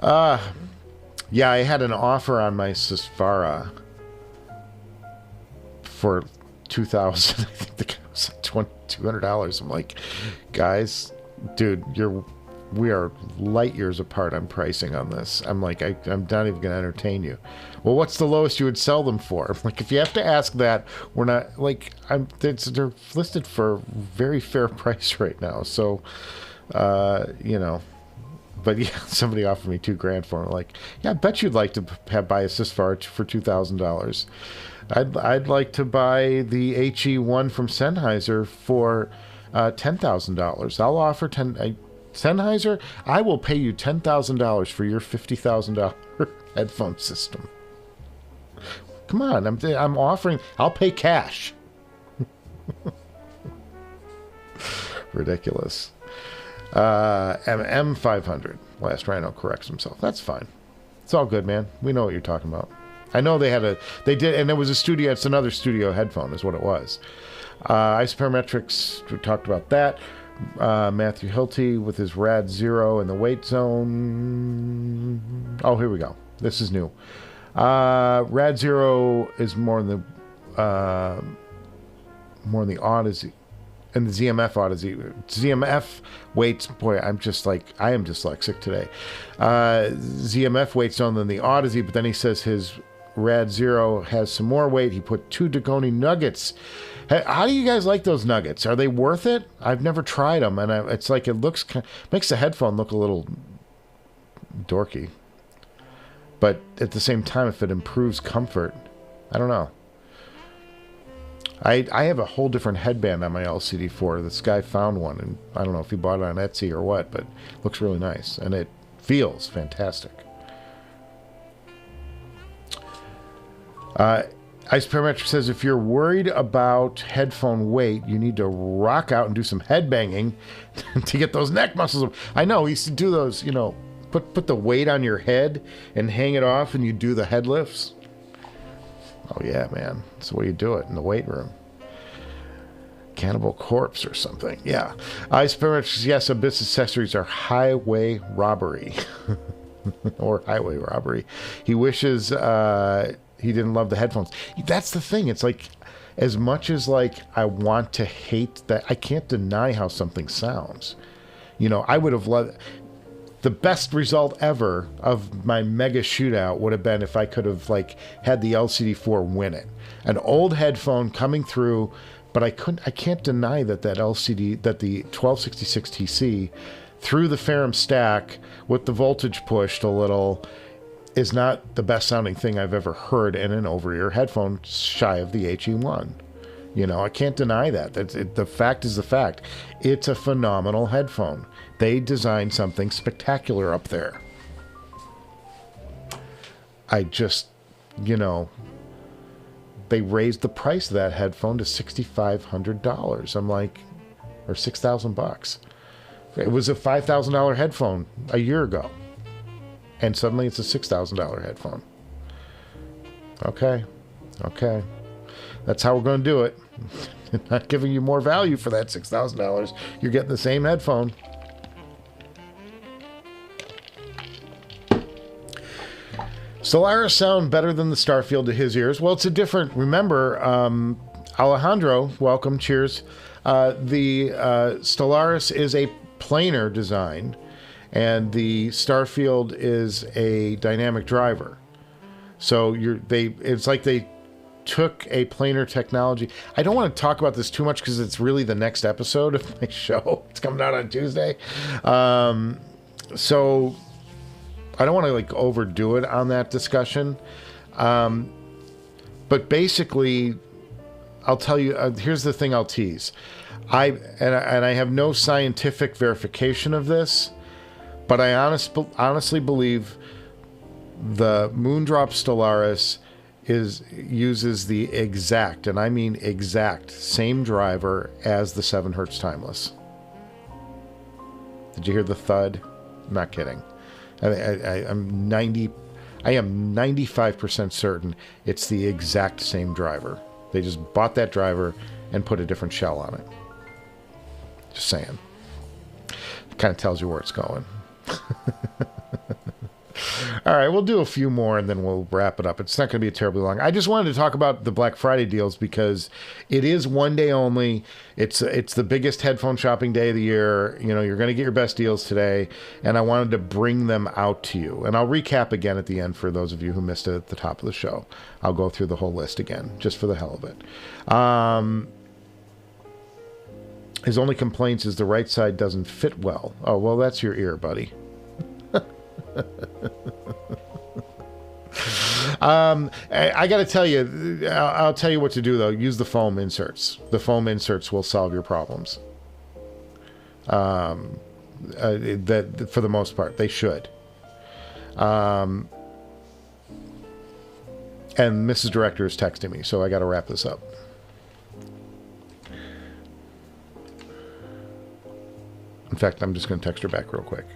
Yeah, I had an offer on my Susvara for $2,000. I think the guy was like $200. I'm like, guys, dude, we are light years apart on pricing on this. I'm like, I'm not even going to entertain you. Well, what's the lowest you would sell them for? I'm like, if you have to ask that, we're not like, they're listed for a very fair price right now. So, but yeah, somebody offered me $2,000 for it. Like, yeah, I bet you'd like to buy a Susvara for $2,000. I'd like to buy the HE1 from Sennheiser for $10,000. I'll offer Sennheiser. I will pay you $10,000 for your $50,000 headphone system. Come on, I'm offering. I'll pay cash. Ridiculous. M500. Last Rhino corrects himself. That's fine. It's all good, man. We know what you're talking about. I know they did, and it was a studio. It's another studio headphone, is what it was. Ice Parametrics, we talked about that. Matthew Hilty with his Rad Zero in the weight zone. Oh, here we go. This is new. Rad Zero is more in the Audeze. And the ZMF Audeze. ZMF weights, boy, I am dyslexic today. ZMF weights on than the Audeze, but then he says his Rad Zero has some more weight. He put 2 Dagoni nuggets. How do you guys like those nuggets? Are they worth it? I've never tried them, and it's like makes the headphone look a little dorky. But at the same time, if it improves comfort, I don't know. I have a whole different headband on my LCD-4. This guy found one, and I don't know if he bought it on Etsy or what, but it looks really nice, and it feels fantastic. Ice Parametric says, if you're worried about headphone weight, you need to rock out and do some headbanging to get those neck muscles up. I know, he used to do those, put the weight on your head and hang it off, and you do the head lifts. Oh, yeah, man. That's the way you do it in the weight room. Cannibal Corpse or something. Yeah. Ice Permits, yes, Abyss accessories are highway robbery. Or highway robbery. He wishes he didn't love the headphones. That's the thing. It's like, as much as like I want to hate that, I can't deny how something sounds. You know, I would have loved... The best result ever of my mega shootout would have been if I could have like had the LCD-4 win it. An old headphone coming through, but I can't deny that LCD, that the 1266 TC through the Ferrum stack with the voltage pushed a little is not the best sounding thing I've ever heard in an over-ear headphone shy of the HE1. You know, I can't deny that. The fact is the fact. It's a phenomenal headphone. They designed something spectacular up there. I just, you know, they raised the price of that headphone to $6,500. I'm like, or $6,000. It was a $5,000 headphone a year ago. And suddenly it's a $6,000 headphone. Okay. Okay. That's how we're going to do it. Not giving you more value for that $6,000. You're getting the same headphone. Solaris sound better than the Starfield to his ears. Well, it's a different... Remember, Alejandro, welcome, cheers. The Stellaris is a planar design, and the Starfield is a dynamic driver. So it's like they took a planar technology. I don't want to talk about this too much because it's really the next episode of my show. It's coming out on Tuesday. So I don't want to like overdo it on that discussion. But basically, I'll tell you, here's the thing I'll tease. I have no scientific verification of this, but I honestly believe the Moondrop Stellaris uses the exact, and I mean exact, same driver as the 7 Hz Timeless. Did you hear the thud? I'm not kidding. I am 95% certain it's the exact same driver. They just bought that driver and put a different shell on it. Just saying. It kind of tells you where it's going. All right, we'll do a few more and then we'll wrap it up. It's not going to be terribly long. I just wanted to talk about the Black Friday deals because it is one day only. It's the biggest headphone shopping day of the year. You know, you're going to get your best deals today, and I wanted to bring them out to you. And I'll recap again at the end for those of you who missed it at the top of the show. I'll go through the whole list again, just for the hell of it. His only complaints is the right side doesn't fit well. Oh, well, that's your ear, buddy. I got to tell you, I'll tell you what to do, though. Use the foam inserts. The foam inserts will solve your problems. That for the most part, they should. And Mrs. Director is texting me, so I got to wrap this up. In fact, I'm just going to text her back real quick.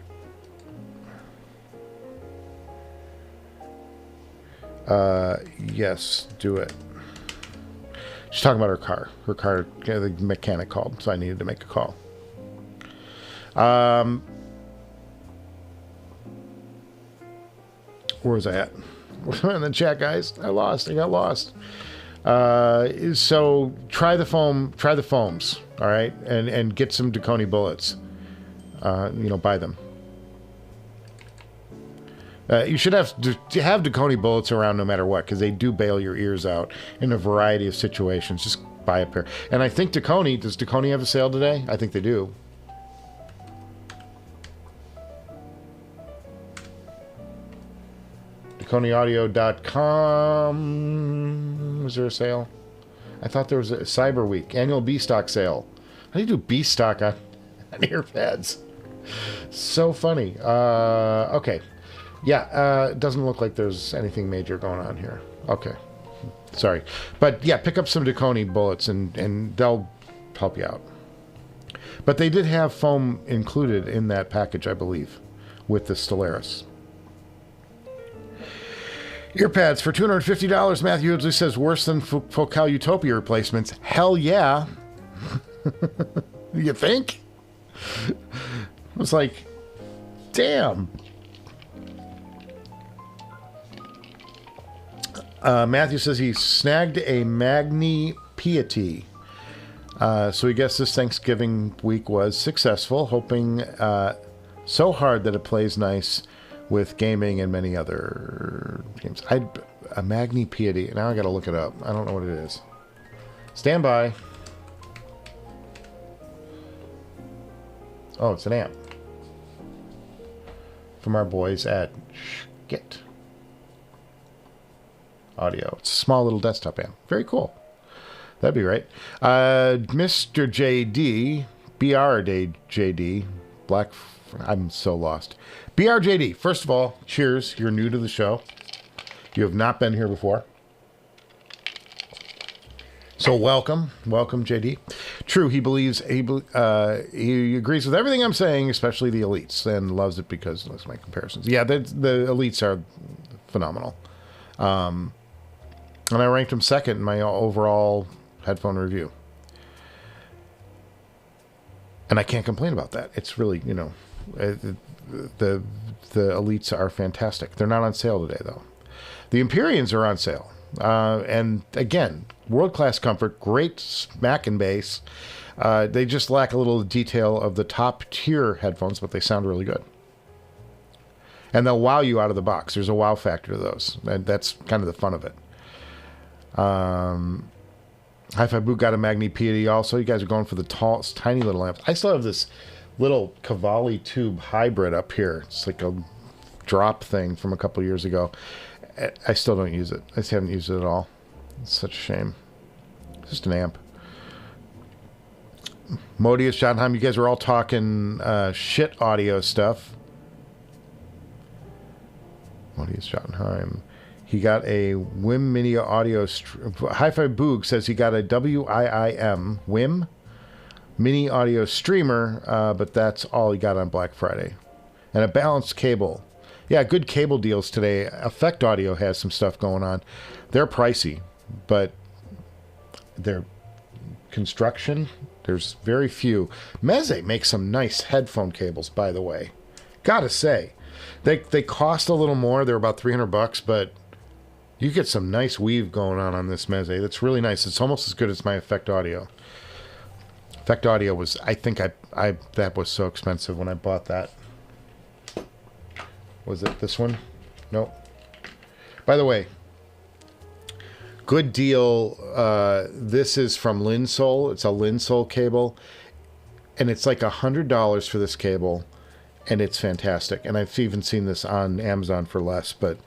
Yes, do it. She's talking about her car. Her car, the mechanic called, so I needed to make a call. Where was I at? In the chat, guys. I got lost. So try the foams, all right? And get some Duconi bullets. Buy them. You should have Duconi bullets around no matter what, because they do bail your ears out in a variety of situations. Just buy a pair. And I think does Duconi have a sale today? I think they do. DuconiAudio.com. Was there a sale? I thought there was a Cyber Week annual B-Stock sale. How do you do B-Stock on earpads? So funny. Okay. Yeah, it doesn't look like there's anything major going on here. Okay. Sorry. But yeah, pick up some Duconi bullets and they'll help you out. But they did have foam included in that package, I believe, with the Stellaris. Earpads for $250. Matthew Hughley says worse than Focal Utopia replacements. Hell yeah. You think? I was like, damn. Matthew says he snagged a Magni Piety. So he guessed this Thanksgiving week was successful, hoping so hard that it plays nice with gaming and many other games. A Magni Piety. Now I got to look it up. I don't know what it is. Stand by. Oh, it's an amp from our boys at Thieaudio. It's a small little desktop amp. Very cool. That'd be right. Mr. JD, BRJD, I'm so lost. BRJD, first of all, cheers. You're new to the show. You have not been here before. So welcome, JD. True, he believes he agrees with everything I'm saying, especially the elites, and loves it because of my comparisons. Yeah, the elites are phenomenal, and I ranked them second in my overall headphone review, and I can't complain about that. It's really, the elites are fantastic. They're not on sale today though. The Empyreans are on sale. And again, world-class comfort, great smack and bass. They just lack a little detail of the top-tier headphones, but they sound really good. And they'll wow you out of the box. There's a wow factor to those, and that's kind of the fun of it. Hi-Fi Boo got a Magni Piety also. You guys are going for the tall, tiny little amps. I still have this little Cavalli tube hybrid up here. It's like a drop thing from a couple years ago. I still don't use it. I just haven't used it at all. It's such a shame. It's just an amp. Modius, Jotunheim, you guys are all talking shit audio stuff. Modius, Jotunheim. He got a WIM Mini Audio... Hi-Fi Boog says he got a WIIM, WIM Mini Audio Streamer, but that's all he got on Black Friday. And a balanced cable. Yeah, good cable deals today. Effect Audio has some stuff going on. They're pricey, but their construction, there's very few. Meze makes some nice headphone cables, by the way. Gotta say. They cost a little more. They're about $300, but you get some nice weave going on this Meze. That's really nice. It's almost as good as my Effect Audio. Effect Audio was, I think that was so expensive when I bought that. Was it this one? Nope. By the way, good deal. This is from Linsol. It's a Linsol cable. And it's like $100 for this cable. And it's fantastic. And I've even seen this on Amazon for less. But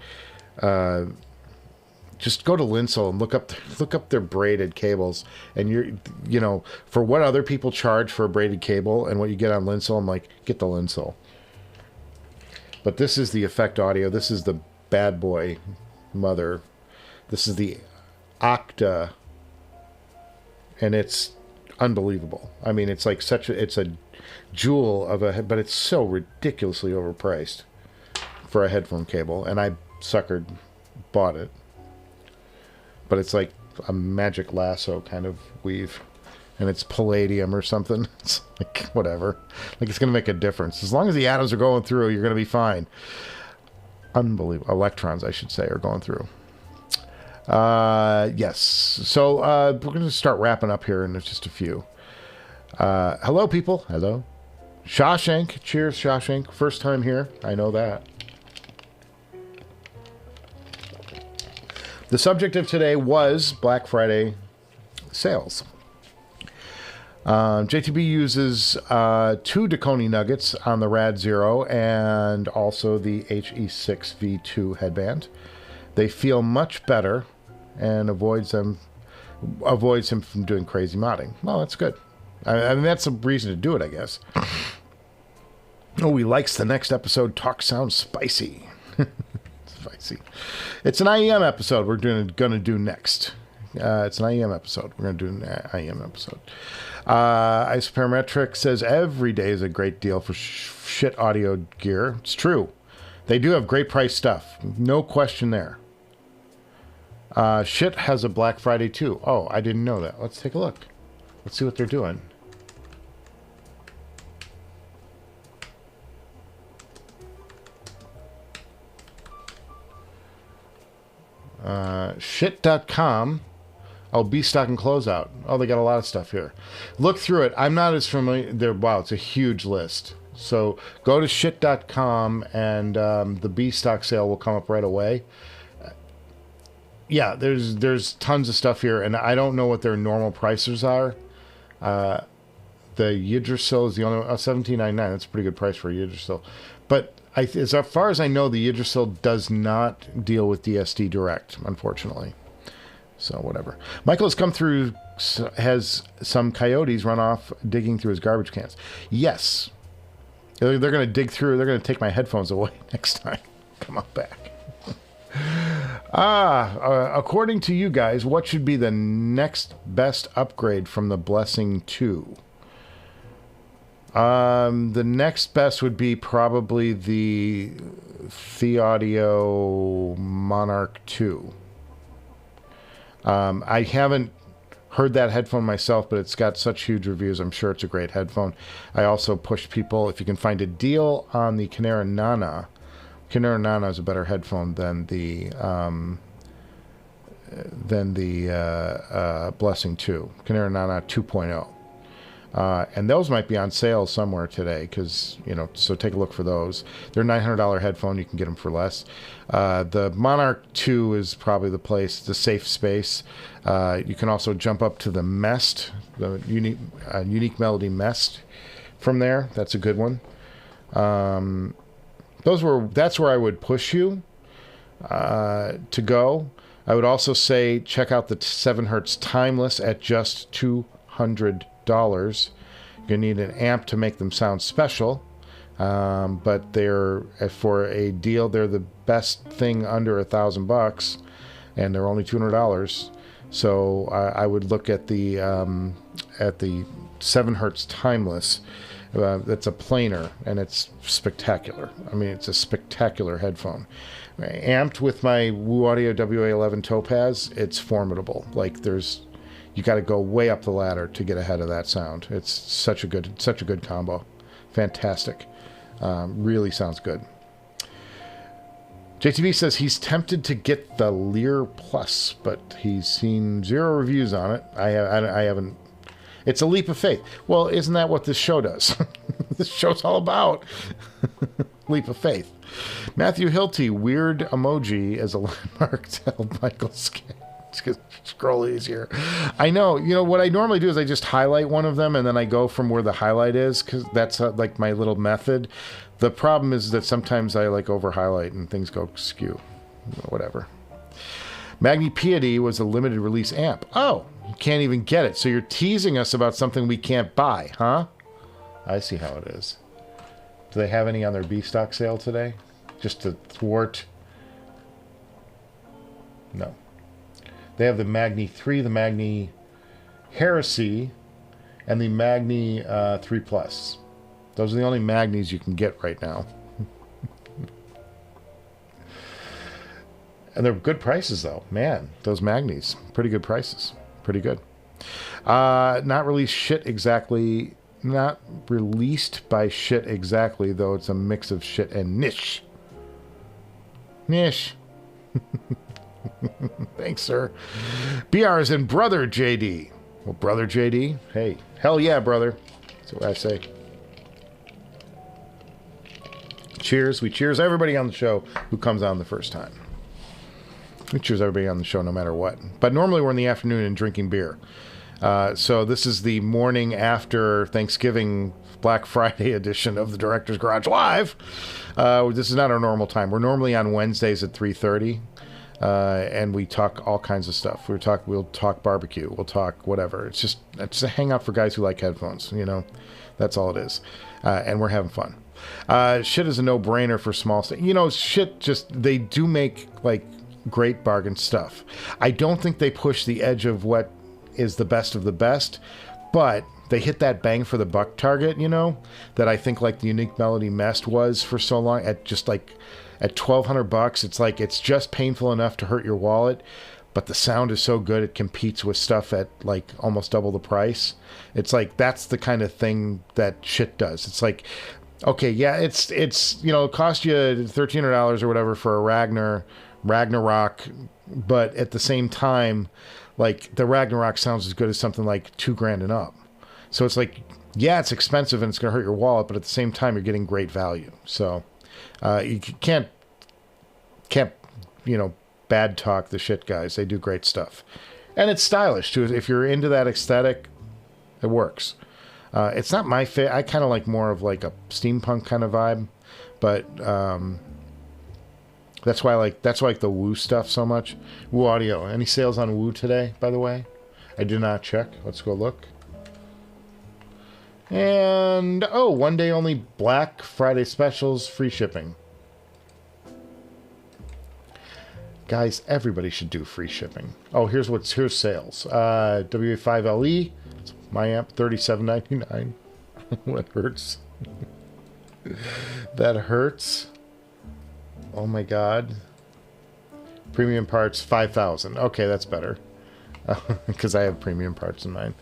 just go to Linsol and look up their braided cables. And for what other people charge for a braided cable and what you get on Linsol, I'm like, get the Linsol. But this is the Effect Audio. This is the bad boy mother. This is the Octa. And it's unbelievable. I mean, it's like it's a jewel of a, but it's so ridiculously overpriced for a headphone cable. And I bought it. But it's like a magic lasso kind of weave. And it's palladium or something. It's like, whatever. Like, it's going to make a difference. As long as the atoms are going through, you're going to be fine. Unbelievable. Electrons, I should say, are going through. Yes. So, we're going to start wrapping up here, and there's just a few. Hello, people. Hello. Shawshank. Cheers, Shawshank. First time here. I know that. The subject of today was Black Friday sales. JTB uses 2 Dakoni nuggets on the Rad Zero and also the HE6 V2 headband. They feel much better and avoids him from doing crazy modding. Well, that's good. I mean, that's a reason to do it, I guess. Oh, he likes the next episode. Talk sounds spicy. Spicy. It's an IEM episode we're going to do next. It's an IEM episode. We're going to do an IEM episode. Isoparametric says every day is a great deal for shit audio gear. It's true. They do have great price stuff. No question there. Shit has a Black Friday too. Oh, I didn't know that. Let's take a look. Let's see what they're doing. shit.com. Oh, B-Stock and Closeout. Oh, they got a lot of stuff here. Look through it. I'm not as familiar. Wow, it's a huge list. So go to shit.com and the B-Stock sale will come up right away. Yeah, there's tons of stuff here, and I don't know what their normal prices are. The Yggdrasil is the only one. $17.99. That's a pretty good price for a Yggdrasil. But as far as I know, the Yggdrasil does not deal with DSD Direct, unfortunately. So whatever. Michael has come through, has some coyotes run off digging through his garbage cans. Yes. They're going to dig through. They're going to take my headphones away next time. Come on back. According to you guys, what should be the next best upgrade from the Blessing 2? The next best would be probably the Thieaudio Monarch 2. I haven't heard that headphone myself, but it's got such huge reviews. I'm sure it's a great headphone. I also push people, if you can find a deal on the Kinera Nanna. Kinera Nanna is a better headphone than the Blessing 2. Kinera Nanna 2.0. And those might be on sale somewhere today, because, so take a look for those. They're a $900 headphone. You can get them for less. The Monarch 2 is probably the place, the safe space. You can also jump up to the Mest, the Unique Melody Mest from there. That's a good one. That's where I would push you to go. I would also say check out the 7 Hertz Timeless at just $200. You're gonna need an amp to make them sound special, but they're, for a deal, they're the best thing under $1,000, and they're only $200. So I would look at the 7 Hertz Timeless. That's a planar, and it's spectacular. I mean, it's a spectacular headphone. Amped with my Wu Audio WA11 Topaz, it's formidable. Like, you got to go way up the ladder to get ahead of that sound. It's such a good combo. Fantastic. Really sounds good. JTV says he's tempted to get the Lear Plus, but he's seen 0 reviews on it. I haven't. It's a leap of faith. Well, isn't that what this show does? This show's all about leap of faith. Matthew Hilty, weird emoji as a landmark to help Michael scroll easier. I know. What I normally do is I just highlight one of them and then I go from where the highlight is, because that's like my little method. The problem is that sometimes I like over highlight and things go skew. Whatever. Magni Piety was a limited release amp. Oh, you can't even get it. So you're teasing us about something we can't buy, huh? I see how it is. Do they have any on their B-Stock sale today? Just to thwart? No. They have the Magni 3, the Magni Heresy, and the Magni 3 Plus. Those are the only Magnis you can get right now. And they're good prices, though. Man, those Magnis. Pretty good prices. Pretty good. Not released shit exactly. Not released by shit exactly, though it's a mix of shit and niche. Niche. Thanks, sir. BR is in Brother JD. Well, Brother JD? Hey, hell yeah, brother. That's what I say. Cheers. We cheers everybody on the show who comes on the first time. We cheers everybody on the show no matter what. But normally we're in the afternoon and drinking beer. So this is the morning after Thanksgiving Black Friday edition of the Director's Garage Live. This is not our normal time. We're normally on Wednesdays at 3:30. And we talk all kinds of stuff. We'll talk barbecue. We'll talk whatever. It's a hangout for guys who like headphones. That's all it is. And we're having fun. Shit is a no-brainer for small stuff. Shit they do make like great bargain stuff. I don't think they push the edge of what is the best of the best, but they hit that bang for the buck target, that I think like the Unique Melody Mest was for so long at just like at $1,200. It's like, it's just painful enough to hurt your wallet, but the sound is so good it competes with stuff at like almost double the price. It's like, that's the kind of thing that shit does. It's like, okay, yeah, it's it cost you $1,300 or whatever for a Ragnar Ragnarok, but at the same time, like the Ragnarok sounds as good as something like $2,000 and up. So it's like, yeah, it's expensive and it's going to hurt your wallet, but at the same time, you're getting great value. So you can't, bad talk the shit guys. They do great stuff. And it's stylish, too. If you're into that aesthetic, it works. It's not my fit. I kind of like more of like a steampunk kind of vibe. But that's why I like the Woo stuff so much. Woo Audio. Any sales on Woo today, by the way? I did not check. Let's go look. And, one day only Black Friday specials, free shipping. Guys, everybody should do free shipping. Oh, here's sales. WA5LE, my amp, $37.99. That hurts. That hurts. Oh my God. Premium parts, $5,000. Okay, that's better. Because I have premium parts in mine.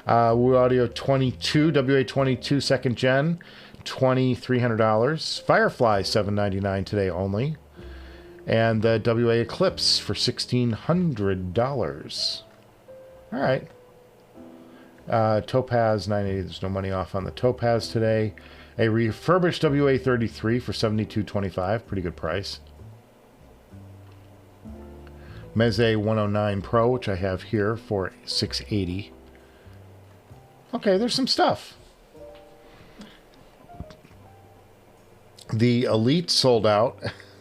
Woo Audio 22, WA22 second gen, $2,300. Firefly $799 today only. And the WA Eclipse for $1,600. All right. Topaz 980. There's no money off on the Topaz today. A refurbished WA33 for $72.25. Pretty good price. Meze 109 Pro, which I have here for $680. Okay, there's some stuff. The Elite sold out.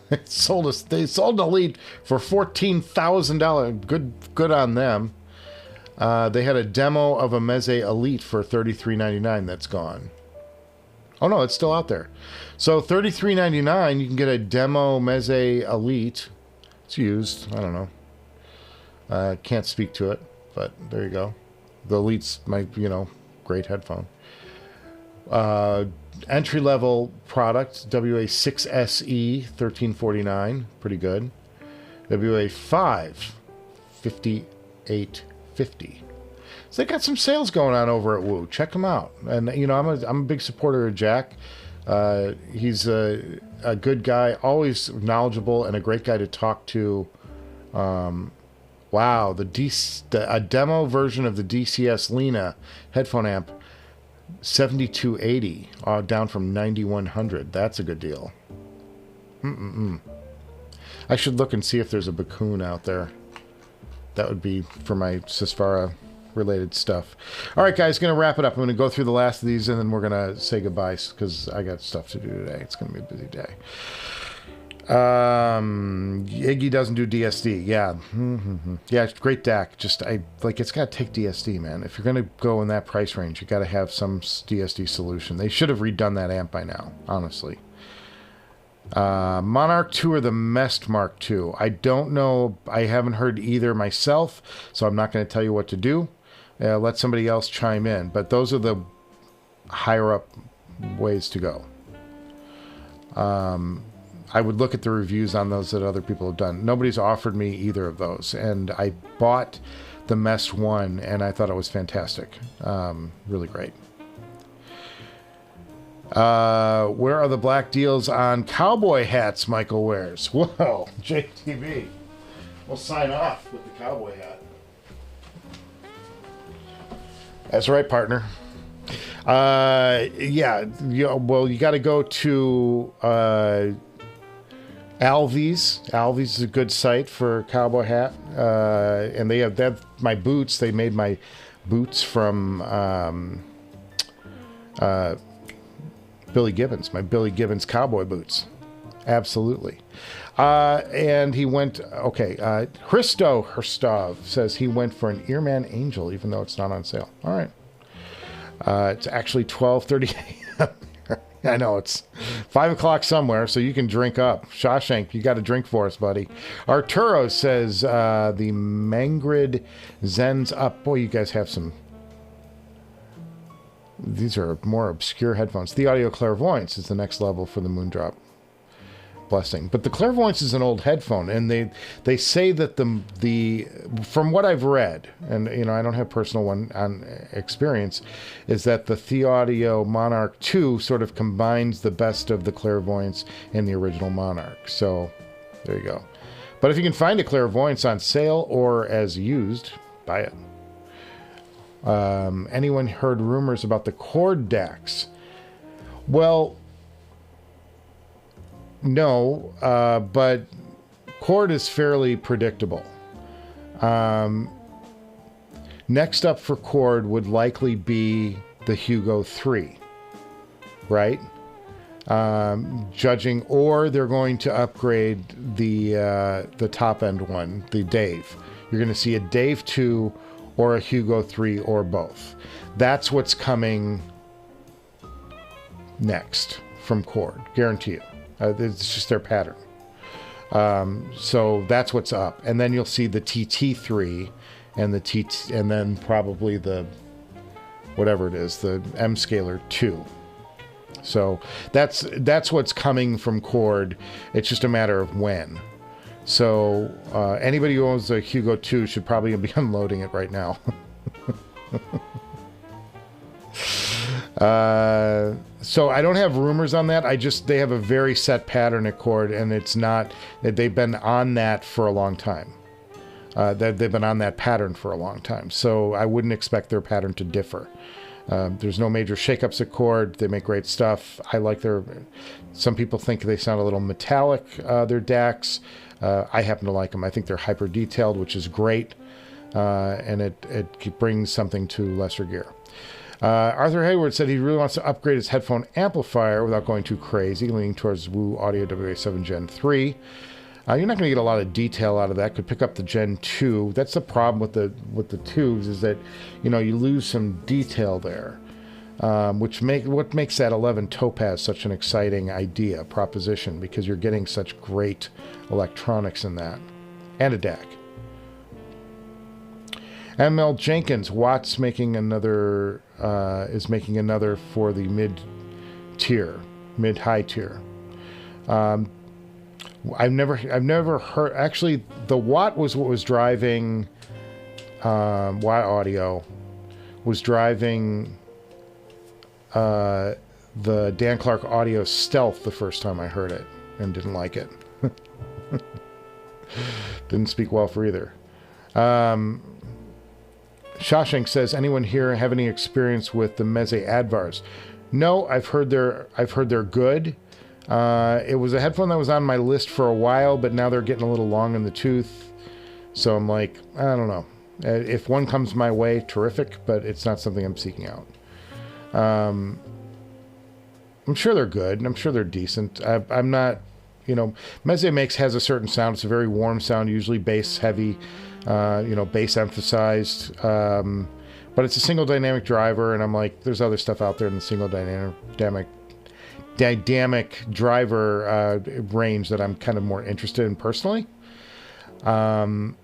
They sold Elite for $14,000. Good on them. They had a demo of a Meze Elite for $33.99. That's gone. Oh no, it's still out there. So $33.99, you can get a demo Meze Elite. It's used. I don't know. Can't speak to it, but there you go. The Elite's my, great headphone. Entry-level product, WA6SE, $1349, pretty good. WA5, $58.50. So they got some sales going on over at Woo. Check them out. And I'm a big supporter of Jack. He's a good guy, always knowledgeable, and a great guy to talk to. Wow, a demo version of the DCS Lena headphone amp. $72.80, down from $9,100. That's a good deal. I should look and see if there's a Bakun out there. That would be for my Susvara related stuff. All right, guys, going to wrap it up. I'm going to go through the last of these, and then we're going to say goodbyes because I got stuff to do today. It's going to be a busy day. Iggy doesn't do DSD. Yeah. Yeah, it's great DAC. It's got to take DSD, man. If you're going to go in that price range, you got to have some DSD solution. They should have redone that amp by now, honestly. Monarch 2 or the Mest Mark II. I don't know. I haven't heard either myself, so I'm not going to tell you what to do. Let somebody else chime in. But those are the higher up ways to go. I would look at the reviews on those that other people have done. Nobody's offered me either of those. And I bought the Mest 1, and I thought it was fantastic. Really great. Where are the black deals on cowboy hats Michael wears? Whoa, JTB. We'll sign off with the cowboy hat. That's right, partner. Yeah, you got to go to Alvy's. Alvy's is a good site for a cowboy hat. And they have my boots. They made my boots from Billy Gibbons, my Billy Gibbons cowboy boots. Absolutely. And he went, Christo Herstov says he went for an Earman Angel, even though it's not on sale. All right. It's actually 12:30 a.m. I know it's 5 o'clock somewhere, so you can drink up. Shawshank, you got a drink for us, buddy. Arturo says the Mangrid Zen's up. Boy, you guys have some. These are more obscure headphones. Thieaudio Clairvoyance is the next level for the Moondrop Blessing. But the Clairvoyance is an old headphone, and they say that the from what I've read, and I don't have personal one on experience, is that the Thieaudio Monarch 2 sort of combines the best of the Clairvoyance and the original Monarch. So there you go. But if you can find a clairvoyance on sale or as used, buy it. Anyone heard rumors about the Cord DACs? Well, no, but Cord is fairly predictable. Next up for Cord would likely be the Hugo 3, right? Judging, or they're going to upgrade the top end one, the Dave. You're going to see a Dave 2 or a Hugo 3 or both. That's what's coming next from Cord, guarantee you. It's just their pattern. So that's what's up, and then you'll see the TT3 and the TT, and then probably the whatever it is, the M Scaler 2. So that's what's coming from Cord. It's just a matter of when. So anybody who owns a Hugo 2 should probably be unloading it right now. So I don't have rumors on that. They have a very set pattern at Cord, and it's not that they've been on that for a long time. They've been on that pattern for a long time. So I wouldn't expect their pattern to differ. There's no major shakeups at Cord. They make great stuff. I like some people think they sound a little metallic, their DACs. I happen to like them. I think they're hyper detailed, which is great. And it brings something to lesser gear. Arthur Hayward said he really wants to upgrade his headphone amplifier without going too crazy, leaning towards Wu Audio WA7 Gen 3. You're not going to get a lot of detail out of that. Could pick up the Gen 2. That's the problem with the tubes, is that you lose some detail there, what makes that 11 Topaz such an exciting proposition, because you're getting such great electronics in that, and a DAC. ML Jenkins, Watts making another is making another for the mid-high tier. I've never heard. Actually, the Watt was what was driving. Watt Audio was driving the Dan Clark Audio Stealth the first time I heard it, and didn't like it. Didn't speak well for either. Shawshank says, anyone here have any experience with the Meze Advars? No, I've heard they're good. It was a headphone that was on my list for a while, but now they're getting a little long in the tooth. So I'm like, I don't know. If one comes my way, terrific, but it's not something I'm seeking out. I'm sure they're good, and I'm sure they're decent. I'm not, Meze has a certain sound. It's a very warm sound, usually bass heavy, bass emphasized. But it's a single dynamic driver, and I'm like, there's other stuff out there in the single dynamic driver range that I'm kind of more interested in personally. +1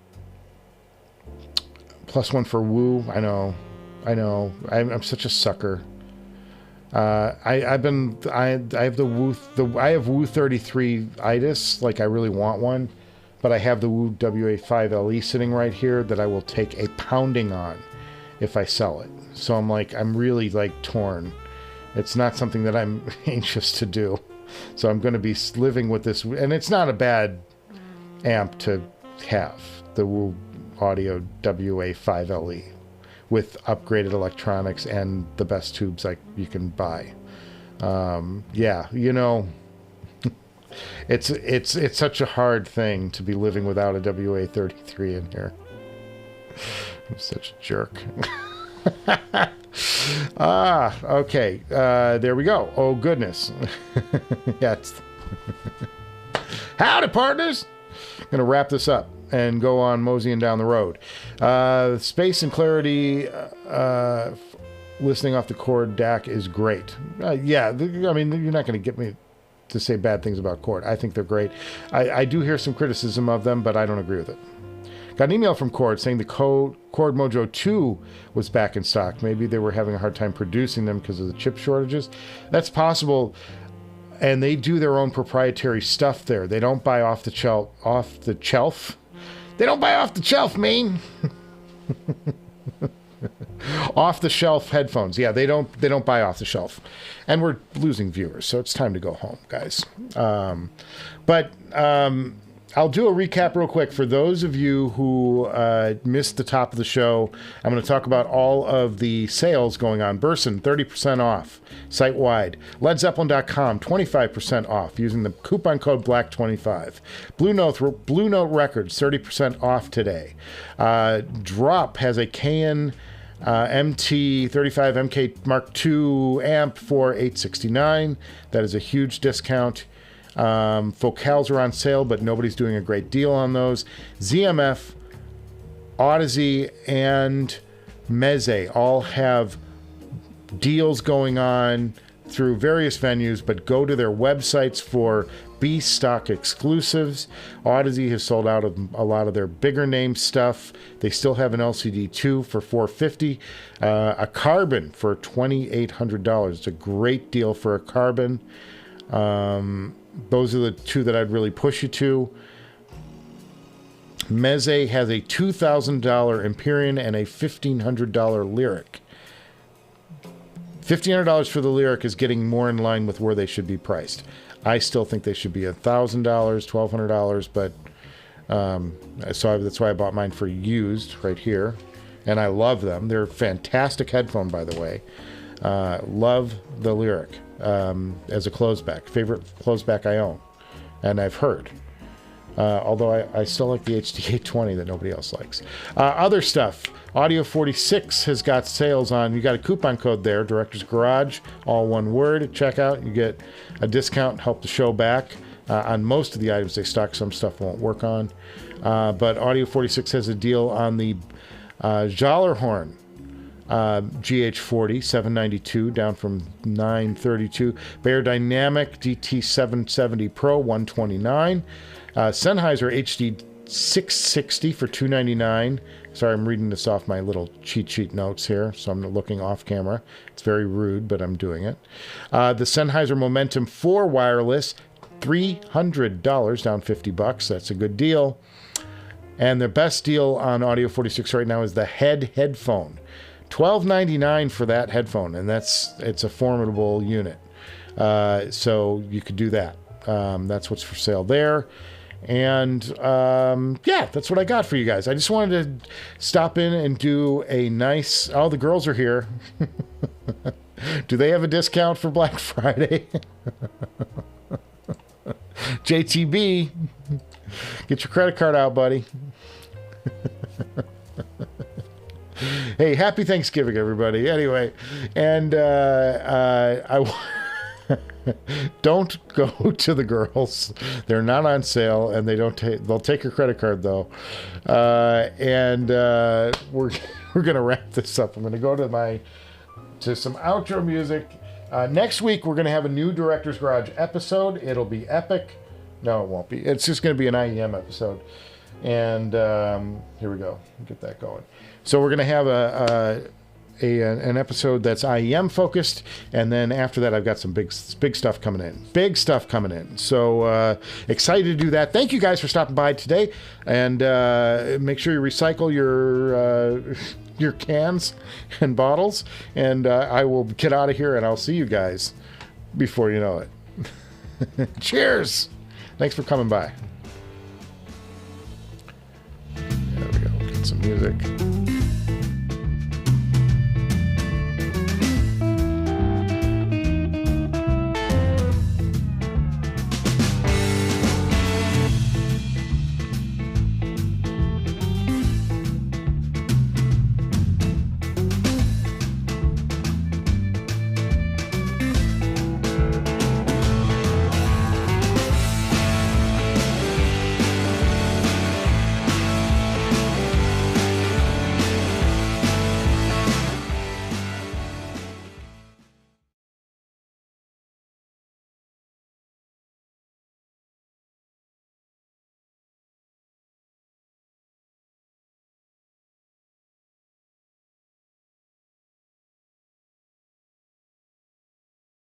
for Wu. I know. I'm such a sucker. I have the Wu. I have Wu 33 itis. Like, I really want one, but I have the Wu WA5 LE sitting right here that I will take a pounding on if I sell it. So I'm really torn. It's not something that I'm anxious to do. So I'm going to be living with this. And it's not a bad amp to have, the Wu Audio WA5 LE, with upgraded electronics and the best tubes you can buy. It's such a hard thing to be living without a WA33 in here. I'm such a jerk. Okay. There we go. Oh, goodness. Yes. Howdy, partners. I'm going to wrap this up and go on moseying down the road. Space and clarity, listening off the Cord DAC is great. You're not going to get me to say bad things about Cord. I think they're great. I do hear some criticism of them, but I don't agree with it. Got an email from Cord saying the Cord Mojo 2 was back in stock. Maybe they were having a hard time producing them because of the chip shortages. That's possible. And they do their own proprietary stuff there. They don't buy off the shelf. They don't buy off the shelf, man. Off the shelf headphones. Yeah, they don't buy off the shelf. And we're losing viewers, so it's time to go home, guys. I'll do a recap real quick for those of you who missed the top of the show. I'm going to talk about all of the sales going on. Burson, 30% off site-wide. LedZeppelin.com, 25% off using the coupon code BLACK25. Blue Note Records, 30% off today. Drop has a Cayin N8 35 Mk Mark II amp for $869. That is a huge discount. Focals are on sale, but nobody's doing a great deal on those. ZMF, Audeze, and Meze all have deals going on through various venues, but go to their websites for B stock exclusives. Audeze has sold out of a lot of their bigger name stuff. They still have an LCD-2 for $450, a Carbon for $2,800. It's a great deal for a Carbon. Those are the two that I'd really push you to. Meze has a $2,000 Empyrean and a $1,500 Lyric. $1,500 for the Lyric is getting more in line with where they should be priced. I still think they should be $1,000, $1,200, but so that's why I bought mine for used right here, and I love them. They're a fantastic headphone, by the way. Love the Lyric as a closeback. Favorite closeback I own, and I've heard. Although I still like the HD820 that nobody else likes. Other stuff. Audio 46 has got sales on. You got a coupon code there, Director's Garage, all one word. Check out. You get a discount, help the show back on most of the items they stock. Some stuff won't work on. But Audio 46 has a deal on the Jallarhorn GH40, $792, down from $932. Bear Dynamic DT770 Pro, $129. Sennheiser HD660 for $299. Sorry, I'm reading this off my little cheat sheet notes here, so I'm looking off camera. It's very rude, but I'm doing it. The Sennheiser Momentum 4 wireless, $300, down $50. That's a good deal. And the best deal on Audio 46 right now is the headphone. $12.99 for that headphone, and it's a formidable unit. So you could do that. That's what's for sale there. And yeah, that's what I got for you guys. I just wanted to stop in and do a nice... Oh, the girls are here. Do they have a discount for Black Friday? JTB, get your credit card out, buddy. Hey, happy Thanksgiving, everybody. Anyway, and don't go to the girls. They're not on sale, and they don't they'll take your credit card though. And we're gonna wrap this up. I'm gonna go to some outro music. Next week we're gonna have a new Director's Garage episode. It'll be epic. No, it won't be. It's just gonna be an IEM episode. And here we go. Get that going. So we're gonna have an episode that's IEM focused, and then after that I've got some big stuff coming in. So excited to do that. Thank you guys for stopping by today, and make sure you recycle your cans and bottles, and I will get out of here, and I'll see you guys before you know it. Cheers. Thanks for coming by. There we go. Get some music.